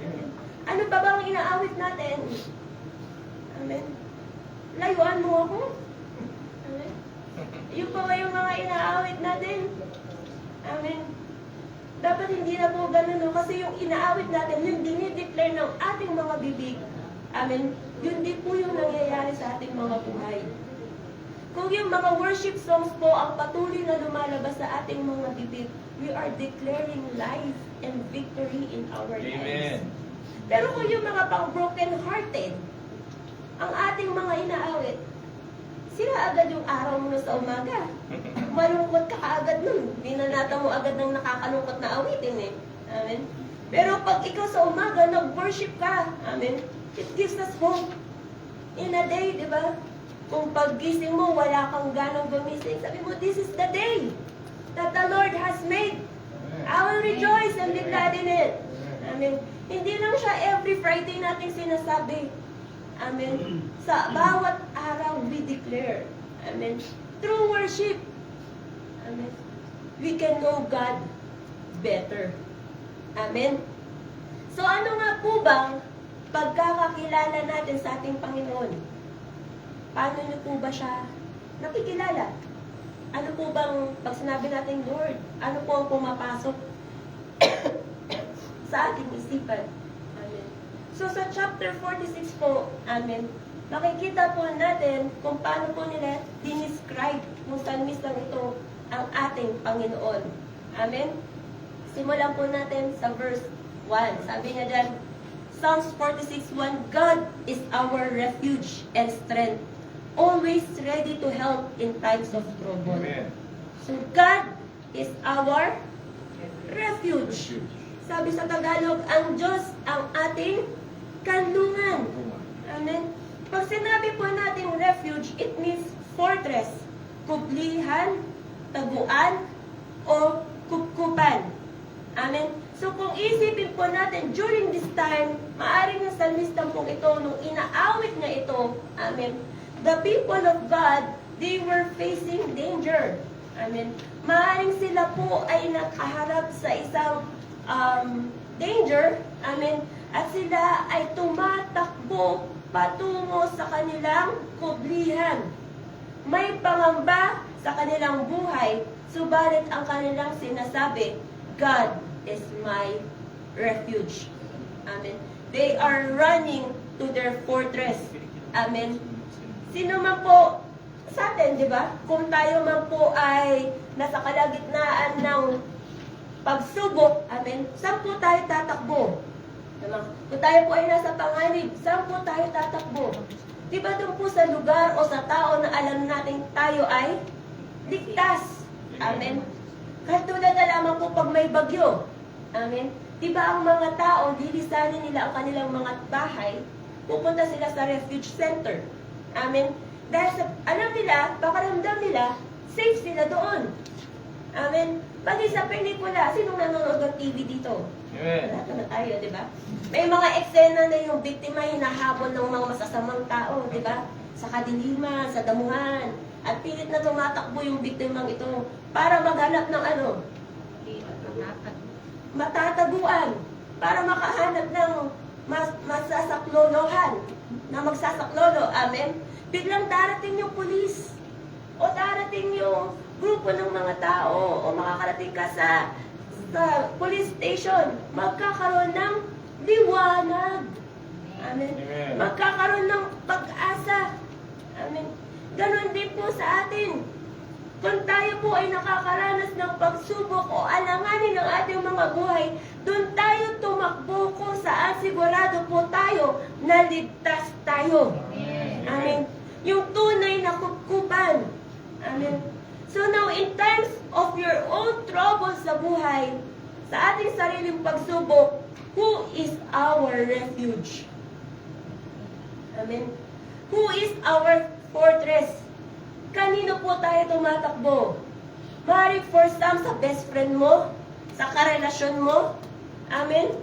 Speaker 5: Amen. Ano pa bang inaawit natin? Amen. Layuan mo ako. Amen. Yun pa ba yung mga inaawit natin? Amen. Dapat hindi na po ganun, no? Kasi yung inaawit natin, yung dinideclare ng ating mga bibig. Amen. Yun din po yung nangyayari sa ating mga buhay. Kung yung mga worship songs po ang patuloy na lumalabas sa ating mga bibig, we are declaring life and victory in our lives.
Speaker 3: Amen.
Speaker 5: Pero kung yung mga pang-broken-hearted, ang ating mga inaawit, sira agad yung araw mo sa umaga. Malungkot ka kaagad nun. Binanata mo agad ng nakakalungkot na awitin eh. Amen. Pero pag ikaw sa umaga, nag-worship ka. Amen. It gives us hope. In a day, di ba? Kung paggising mo, wala kang ganong gumising, sabi mo, this is the day that the Lord has made. I will rejoice and be glad in it. Amen. Hindi lang siya every Friday natin sinasabi. Amen. Sa bawat araw, we declare. Amen. Through worship. Amen. We can know God better. Amen. So ano nga po bang pagkakakilala natin sa ating Panginoon? Paano niyo po ba siya nakikilala? Ano po bang, pag sinabi natin Lord, ano po ang pumapasok sa ating isipan? Amen. So sa chapter 46 po, amen, makikita po natin kung paano po nila dinescribe ng salmistang ito ang ating Panginoon. Amen. Simulan po natin sa verse 1. Sabi niya dyan, Psalms 46:1, God is our refuge and strength, always ready to help in times of trouble.
Speaker 3: Amen.
Speaker 5: So God is our refuge. Sabi sa Tagalog, ang Diyos ang ating kanlungan. Amen. Pag sinabi po natin refuge, it means fortress kublihan, taguan, o kupkupan. Amen. So kung isipin po natin, during this time, maaaring ng salmista pong ito, nung inaawit niya ito, amen, the people of God, they were facing danger. Amen. Maaaring sila po ay nakaharap sa isang danger, amen, at sila ay tumatakbo patungo sa kanilang kublihan. May pangamba sa kanilang buhay, subalit ang kanilang sinasabi, God is my refuge. Amen. They are running to their fortress. Amen. Sino man po sa atin, di ba? Kung tayo man po ay nasa kalagitnaan ng pagsubok, amen, saan po tayo tatakbo? Diba? Kung tayo po ay nasa panganib, saan po tayo tatakbo? Di ba doon po sa lugar o sa tao na alam natin tayo ay ligtas? Amen. Katulad na lamang po pag may bagyo. Amen. Di ba ang mga tao, lilisanin nila ang kanilang mga bahay, pupunta sila sa refuge center. Amen. Dahil sa, alam nila, pakaramdam nila, safe sila doon. Amen. Pati sa pelikula, sinong nanonood ng TV dito? Lahat na tayo, di ba? May mga eksena na yung biktima hinahabol ng mga masasamang tao, di ba? Sa kadiliman, sa damuhan. At pilit na tumatakbo yung biktimang ito para maghanap ng ano? Matataguan. Para makahanap ng masasaklolohan. Na magsasaklolo. Amen? Biglang darating yung pulis. O darating yung grupo ng mga tao. O makakarating ka sa police station. Magkakaroon ng liwanag. Amen? Magkakaroon ng pag-asa. Amen? Ganon din po sa atin. Kung tayo po ay nakakaranas ng pagsubok o alanganin ng ating mga buhay, doon tayo tumakbo kung saan sigurado po tayo na ligtas tayo. Amen. Yung tunay na kupkupan. Amen. So now, in times of your own trouble sa buhay, sa ating sariling pagsubok, who is our refuge? Amen. Who is our fortress? Kanino po tayo tumatakbo? Maaaring for some sa best friend mo, sa karelasyon mo, amen,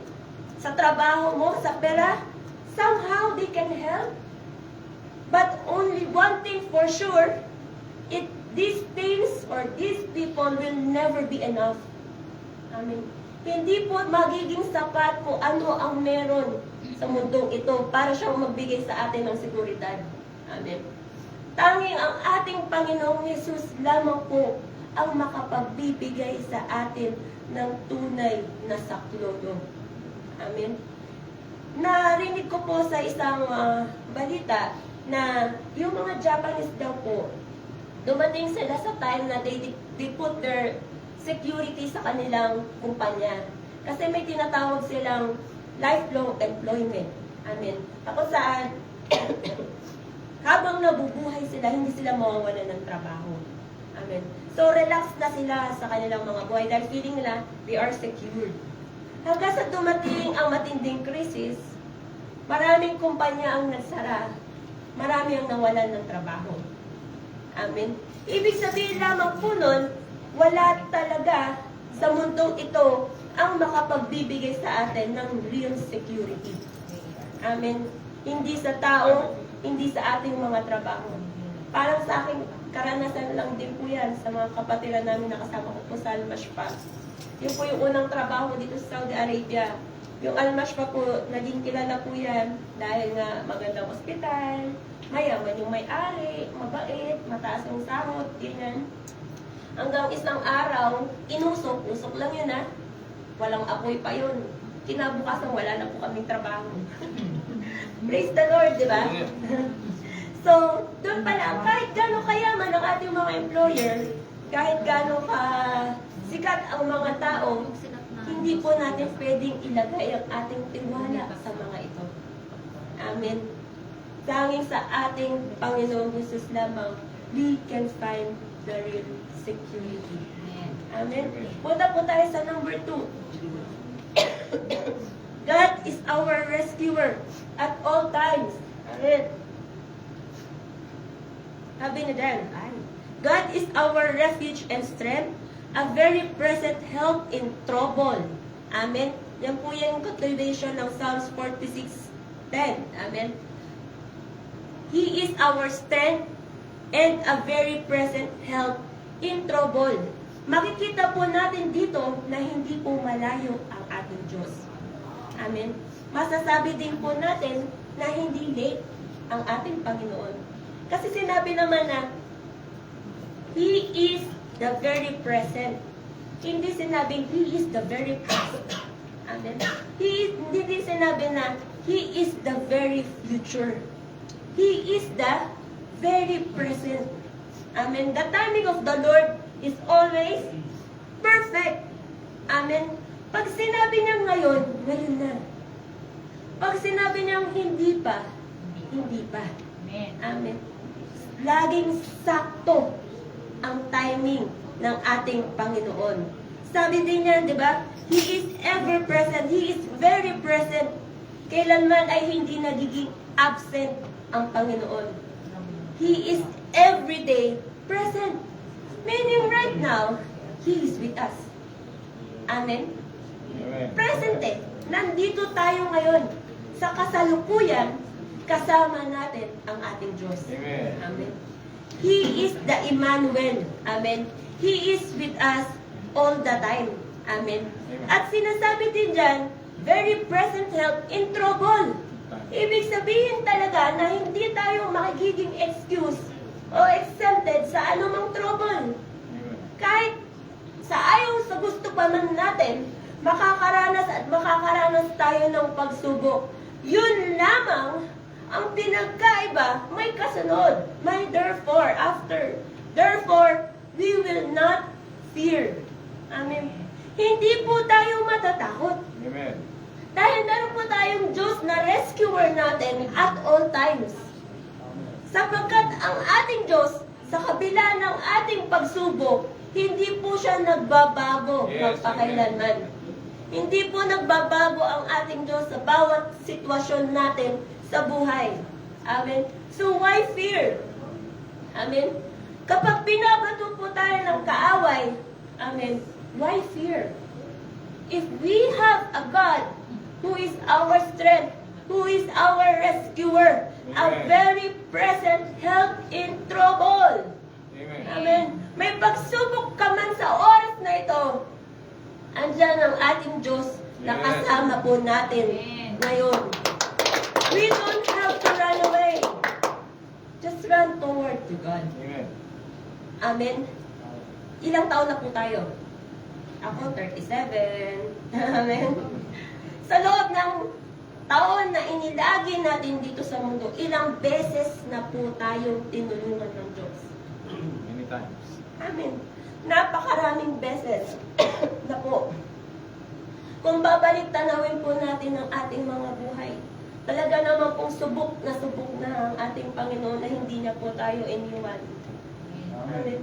Speaker 5: sa trabaho mo, sa pera, somehow they can help. But only one thing for sure, these things or these people will never be enough. Amen. Hindi po magiging sapat kung ano ang meron sa mundong ito para siyang magbigay sa atin ng seguridad. Amen. Tanging ang ating Panginoong Yesus lamang po ang makapagbibigay sa atin ng tunay na saklolo. Amen. Narinig ko po sa isang balita na yung mga Japanese daw po, dumating sila sa time na they put their security sa kanilang kumpanya. Kasi may tinatawag silang lifelong employment. Amen. Tapos saan, habang nabubuhay sila, hindi sila mawawalan ng trabaho. Amen. So, relax na sila sa kanilang mga buhay dahil feeling nila they are secured. Hanggang sa dumating ang matinding krisis, maraming kumpanya ang nagsara, marami ang nawalan ng trabaho. Amen. Ibig sabihin lamang po nun, wala talaga sa mundong ito ang makapagbibigay sa atin ng real security. Amen. Hindi sa tao, hindi sa ating mga trabaho. Parang sa akin, karanasan lang din po yan sa mga kapatiran namin na kasama ko po sa Al-Mashpa. Yun po yung unang trabaho dito sa Saudi Arabia. Yung Al-Mashpa po, naging kilala po yan dahil nga magandang ospital, mayaman yung may-ari, mabait, mataas yung sahod, ganyan. Hanggang isang araw, usok lang yun walang apoy pa yun. Kinabukasan, wala na po kaming trabaho. Praise the Lord, di ba? So, doon pala, kahit gano'ng kayaman ang ating mga employer, kahit gano'ng sikat ang mga tao, hindi po natin pwedeng ilagay ang ating tiwala sa mga ito. Amen. Tanging sa ating Panginoong Jesus lamang, we can find the real security. Amen. Punta po tayo sa number 2. God is our rescuer at all times. Amen. Sabi ni Dan, God is our refuge and strength, a very present help in trouble. Amen. Yan po yung continuation ng Psalms 46:10. Amen. He is our strength and a very present help in trouble. Makikita po natin dito na hindi po malayo ang ating Diyos. Amen. Masasabi din po natin na hindi late ang ating Panginoon. Kasi sinabi naman na He is the very present. Hindi sinabing He is the very present. Amen. Hindi din sinabi na He is the very future. He is the very present. Amen. The timing of the Lord is always perfect. Amen. Pag sinabi niya ngayon, ngayon na. Pag sinabi niya hindi pa, hindi pa. Amen. Laging sakto ang timing ng ating Panginoon. Sabi din niya, di ba? He is ever present. He is very present. Kailanman ay hindi nagiging absent ang Panginoon. He is everyday present. Meaning right now, He is with us. Amen? Present eh. Nandito tayo ngayon. Sa kasalukuyan, kasama natin ang ating Diyos. Amen. He is the Emmanuel. Amen. He is with us all the time. Amen. At sinasabi din dyan, very present help in trouble. Ibig sabihin talaga na hindi tayo makigiging excuse o exempted sa anumang trouble. Kahit sa ayaw sa gusto pa man natin, makakaranas at makakaranas tayo ng pagsubok. Yun lamang ang pinagkaiba, may kasunod, may therefore, after. Therefore, we will not fear. Amen. Hindi po tayo matatakot.
Speaker 3: Amen.
Speaker 5: Dahil meron po tayong Diyos na rescuer natin at all times. Sapagkat ang ating Diyos, sa kabila ng ating pagsubok, hindi po siya nagbabago magpakailanman. Hindi po nagbabago ang ating Diyos sa bawat sitwasyon natin sa buhay. Amen. So why fear? Amen. Kapag binabato po tayo ng kaaway, amen, why fear? If we have a God who is our strength, who is our rescuer, a very present help in trouble. Amen. May pagsubok ka man sa oras na ito, andyan ang ating Diyos na kasama po natin ngayon. We don't have to run away. Just run toward to God. Amen. Ilang taon na po tayo? Ako, 37. Amen. Sa loob ng taon na inilagi natin dito sa mundo, ilang beses na po tayong tinulungan ng Diyos.
Speaker 3: Many times.
Speaker 5: Amen. Napakaraming beses na po. Kung babalik tanawin po natin ang ating mga buhay, talaga naman pong subok na ang ating Panginoon na hindi niya po tayo iniwan. Amen.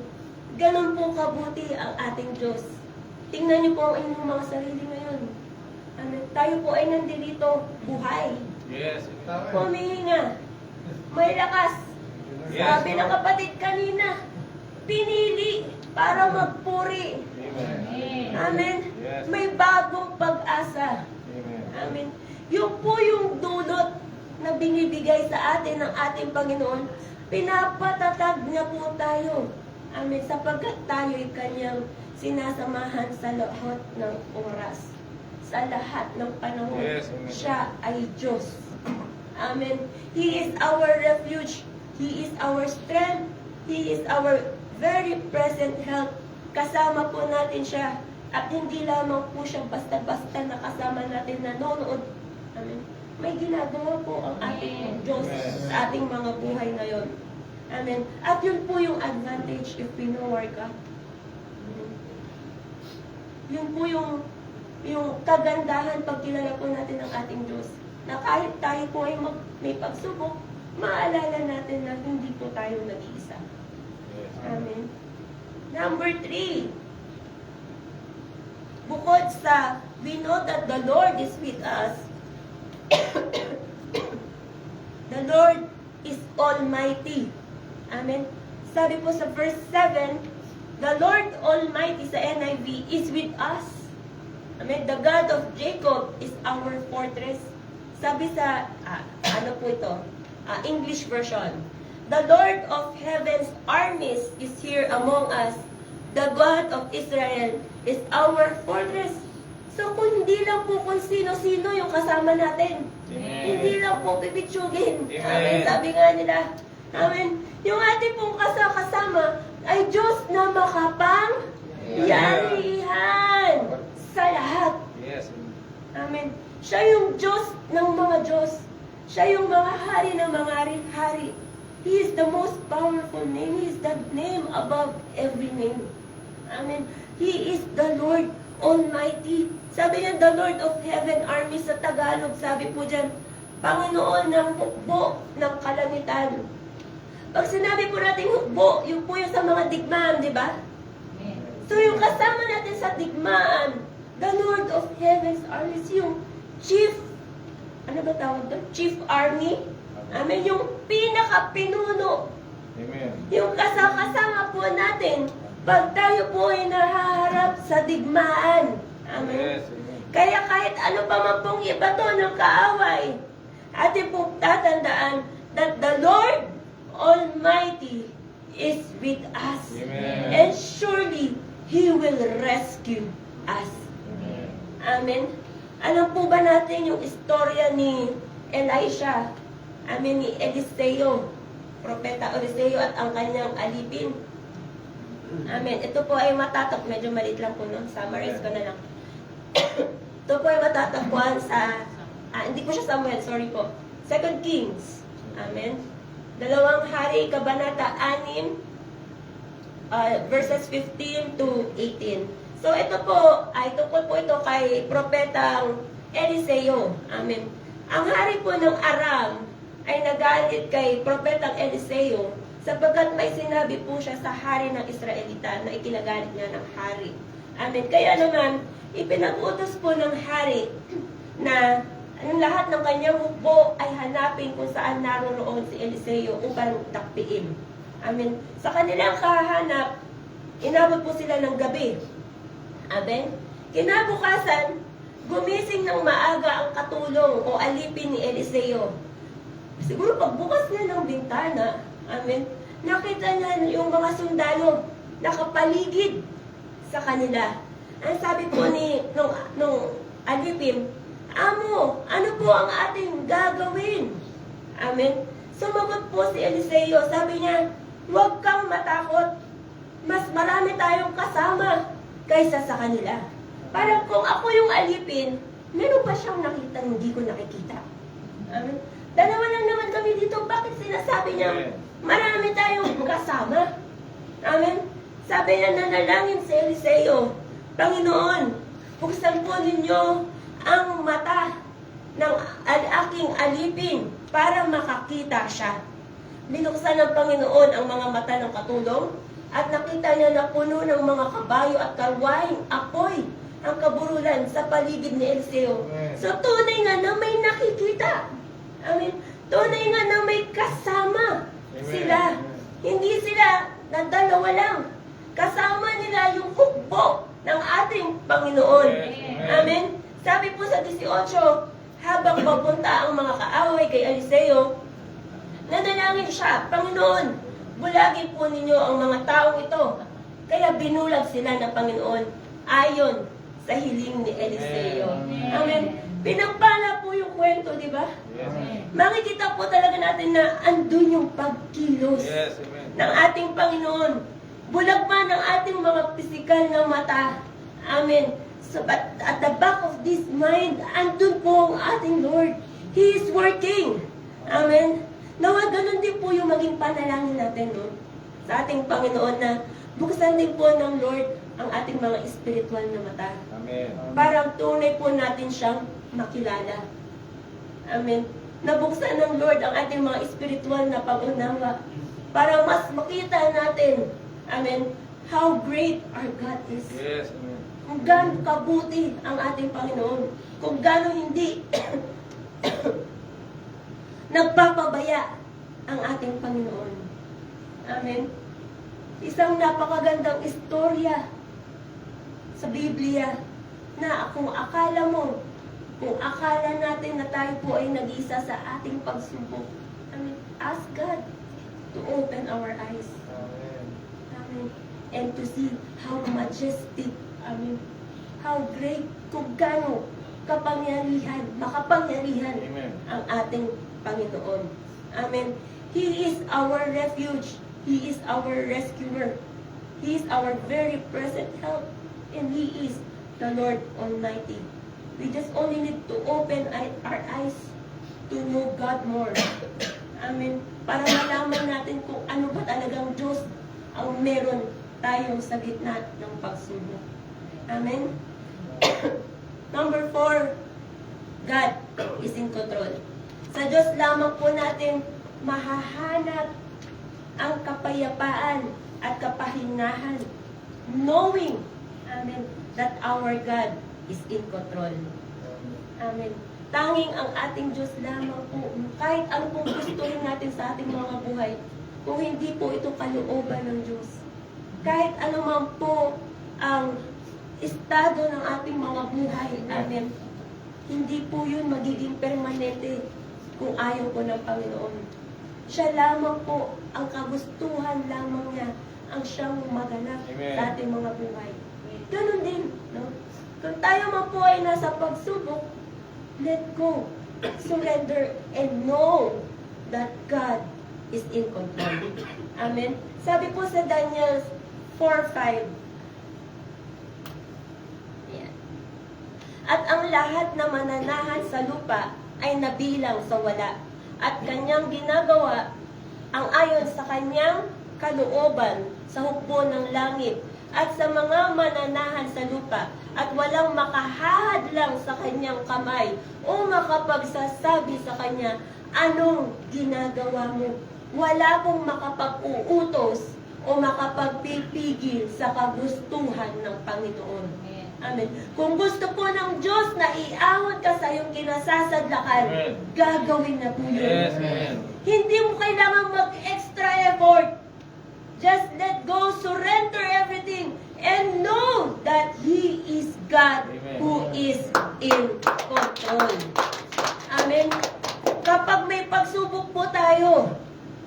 Speaker 5: Ganun po kabuti ang ating Diyos. Tingnan niyo po ang inyong mga sarili ngayon. Amen. Tayo po ay nandito, buhay.
Speaker 3: Yes.
Speaker 5: Humihinga. May lakas. Sabi ng kapatid kanina, pinili para magpuri. Amen. May bagong pag-asa. Amen. Yung po yung dulot na binibigay sa atin ng ating Panginoon, pinapatatag niya po tayo. Amen. Sapagkat tayo'y kanyang sinasamahan sa lahat ng oras. Sa lahat ng panahon.
Speaker 3: Yes, amen.
Speaker 5: Siya ay Diyos. Amen. He is our refuge. He is our strength. He is our very present help. Kasama po natin siya. At hindi lamang po siya basta-basta nakasama natin nanonood. Amen. May ginagawa po ang ating Diyos sa ating mga buhay ngayon. Amen. At yun po yung advantage if we know our God. Amen. Yun po yung kagandahan pag kilala po natin ang ating Diyos. Na kahit tayo po ay may pagsubok, maalala natin na hindi po tayo nag-iisa. Amen. Number 3. Bukod sa we know that the Lord is with us, the Lord is Almighty. Amen. Sabi po sa verse 7, the Lord Almighty sa NIV is with us. Amen. The God of Jacob is our fortress. Sabi sa, ano po ito? English version. The Lord of heaven's armies is here among us. The God of Israel is our fortress. So kung hindi lang po kung sino-sino yung kasama natin, hindi lang po pipitsugin. Amen. Sabi nga nila, amen. Yung ating pong kasama ay Diyos na makapangyarihan sa lahat.
Speaker 4: Yes.
Speaker 5: Amen. Siya yung Diyos ng mga Diyos. Siya yung mga hari ng mga hari. He is the most powerful name. He is the name above every name. Amen. He is the Lord Almighty. Sabi niya, the Lord of Heaven Army sa Tagalog. Sabi po dyan, Panginoon ng hukbo ng kalangitan. Pag sinabi po natin hukbo, yun po yung sa mga digmaan, di ba? So yung kasama natin sa digmaan, the Lord of Heaven's Army, yung chief, ano ba tawag doon? Chief Army. Amen. Yung pinaka-pinuno.
Speaker 4: Amen.
Speaker 5: Yung kasama po natin, pag tayo po ay nahaharap sa digmaan. Amen.
Speaker 4: Yes. Amen.
Speaker 5: Kaya kahit ano pa man pong ibato ng kaaway, atin pong tatandaan that the Lord Almighty is with us.
Speaker 4: Amen.
Speaker 5: And surely, He will rescue us. Amen. Alam po ba natin yung istorya ni Elisha? Amen, ni Eliseo, Propeta Eliseo at ang kanyang alipin. Amen. Ito po ay matatak, medyo maliit lang po, no? Summarize ko na lang. Ito po ay matatagpuan sa, hindi po siya Samuel, sorry po. 2 Kings. Amen. 2 Hari, Kabanata 6, verses 15 to 18. So ito po, ay tungkol po ito kay Propetang Eliseo. Amen. Ang hari po ng Aram ay nagalit kay Propetang Eliseo sapagkat may sinabi po siya sa hari ng Israelita na ikinagalit niya ng hari. Amen. Kaya naman, ipinag-utos po ng hari na ang lahat ng kanyang hukbo ay hanapin kung saan naroroon si Eliseo upang takpiin. Amen. Sa kanilang kahanap, inabot po sila ng gabi. Amen. Kinabukasan, gumising ng maaga ang katulong o alipin ni Eliseo. Siguro pagbukas niya ng bintana, amen, nakita niya yung mga sundalo nakapaligid sa kanila. Ang sabi po nung alipin, Amo, ano po ang ating gagawin? Amen. Sumagot po si Eliseo, sabi niya, huwag kang matakot. Mas marami tayong kasama kaysa sa kanila. Parang kung ako yung alipin, meron pa siyang nakita hindi ko nakikita. Amen. Dalawa lang naman kami dito. Bakit sinasabi niya, marami tayong kasama? Amen. Sabi niya, nanalangin si Eliseo, Panginoon, buksan po ninyo ang mata ng aking alipin para makakita siya. Binuksan ng Panginoon ang mga mata ng katulong at nakita niya na puno ng mga kabayo at kalwahing apoy ang kaburulan sa paligid ni Eliseo. So tunay nga na may nakikita. Amen. Tunay nga na may kasama sila. Hindi sila na dalawa lang. Kasama nila yung hukbo ng ating Panginoon. Amen. Sabi po sa 18, habang papunta ang mga kaaway kay Eliseo, nanalangin siya, Panginoon, bulagin po ninyo ang mga taong ito. Kaya binulag sila ng Panginoon ayon sa hiling ni Eliseo. Amen. Pinampala po yung kwento, di ba?
Speaker 4: Yes.
Speaker 5: Makikita po talaga natin na andun yung pagkilos
Speaker 4: Yes. Amen.
Speaker 5: ng ating Panginoon. Bulag man ang ating mga pisikal na mata. Amen. So, but at the back of this mind, andun po ang ating Lord. He is working. Amen. Nawa, ganun din po yung maging panalangin natin, no? Sa ating Panginoon na buksan din po ng Lord ang ating mga spiritual na mata.
Speaker 4: Amen.
Speaker 5: Parang tunay po natin siyang makilala. Amen. Nabuksan ng Lord ang ating mga spiritual na pag-unawa para mas makita natin, amen, how great our God is.
Speaker 4: Yes. Amen.
Speaker 5: Kung gaano kabuti ang ating Panginoon. Kung gaano hindi nagpapabaya ang ating Panginoon. Amen. Isang napakagandang istorya sa Biblia na kung akala natin na tayo po ay nag-isa sa ating pagsubok, ask God to open our eyes. Amen. And to see how majestic, how great, kung gaano makapangyarihan
Speaker 4: Amen.
Speaker 5: ang ating Panginoon. Amen. He is our refuge. He is our rescuer. He is our very present help. And He is the Lord Almighty. We just only need to open our eyes to know God more. Amen. Para malaman natin kung ano ba talagang Diyos ang meron tayong sa gitna ng pagsubok. Amen. Number 4, God is in control. Sa Diyos lamang po natin mahahanap ang kapayapaan at kapahinahan, knowing, amen, that our God is in control. Amen. Tanging ang ating Diyos lamang po, kahit ano pong gustuhin natin sa ating mga buhay, kung hindi po ito kalooban ng Diyos. Kahit ano man po ang estado ng ating mga buhay, amen, hindi po yun magiging permanente kung ayaw po ng Panginoon. Siya lamang po, ang kagustuhan lamang niya, ang siyang maganap
Speaker 4: Amen.
Speaker 5: sa ating mga buhay. Ganun din, no? Kung tayo man po ay nasa pagsubok, let go, surrender, and know that God is in control. Amen? Sabi po sa Daniel 4:5, yan. At ang lahat na mananahan sa lupa ay nabilang sa wala, at kanyang ginagawa ang ayon sa kanyang kalooban sa hukbo ng langit at sa mga mananahan sa lupa, at walang makahahadlang sa kanyang kamay o makapagsasabi sa kanya, anong ginagawa mo? Wala pong makapag-uutos o makapagpipigil sa kagustuhan ng Panginoon. Amen. Kung gusto po ng Diyos na iawat ka sa iyong kinasasadlakan,
Speaker 4: Amen.
Speaker 5: gagawin na po yun.
Speaker 4: Yes, amen.
Speaker 5: Hindi mo kailangan mag-extra effort. Just let go, surrender everything, and know that He is God
Speaker 4: Amen.
Speaker 5: who is in control. Amen. Kapag may pagsubok po tayo,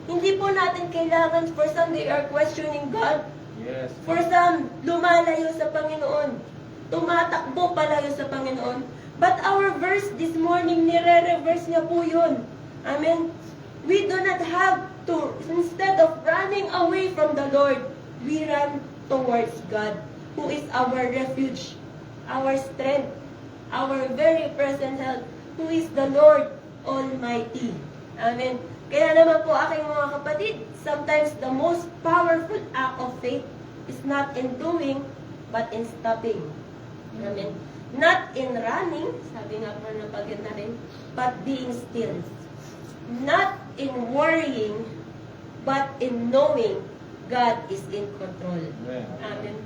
Speaker 5: hindi po natin kailangan, for some they are questioning God,
Speaker 4: Yes.
Speaker 5: for some lumalayo sa Panginoon, tumatakbo palayo sa Panginoon. But our verse this morning, nire-reverse niya po yun. Amen. We do not have to, instead of running away from the Lord, we run towards God, who is our refuge, our strength, our very present help, who is the Lord Almighty. Amen. Kaya naman po aking mga kapatid, sometimes the most powerful act of faith is not in doing, but in stopping. Amen. Not in running, sabi nga po na pagod na rin, but being still. Not in worrying, but in knowing God is in control.
Speaker 4: Amen.
Speaker 5: Amen.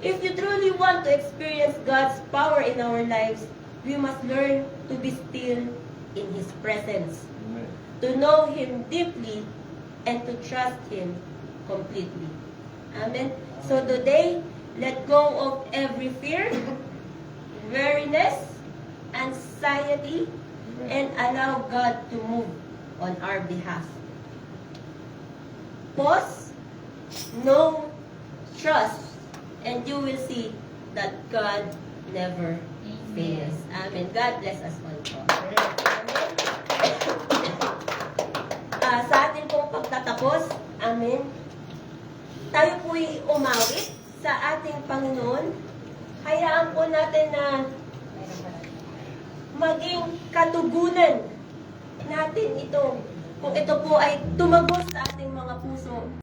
Speaker 5: If you truly want to experience God's power in our lives, we must learn to be still in His presence,
Speaker 4: Amen.
Speaker 5: to know Him deeply, and to trust Him completely. Amen. So today, let go of every fear, weariness, anxiety, and allow God to move on our behalf. Pause, know, trust, and you will see that God never fails. Amen. God bless us all po. Amen. Sa ating pong pagtatapos, amen, tayo po'y umawit sa ating Panginoon. Hayaan po natin na maging katugunan natin ito. Kung ito po ay tumagos sa ating mga puso.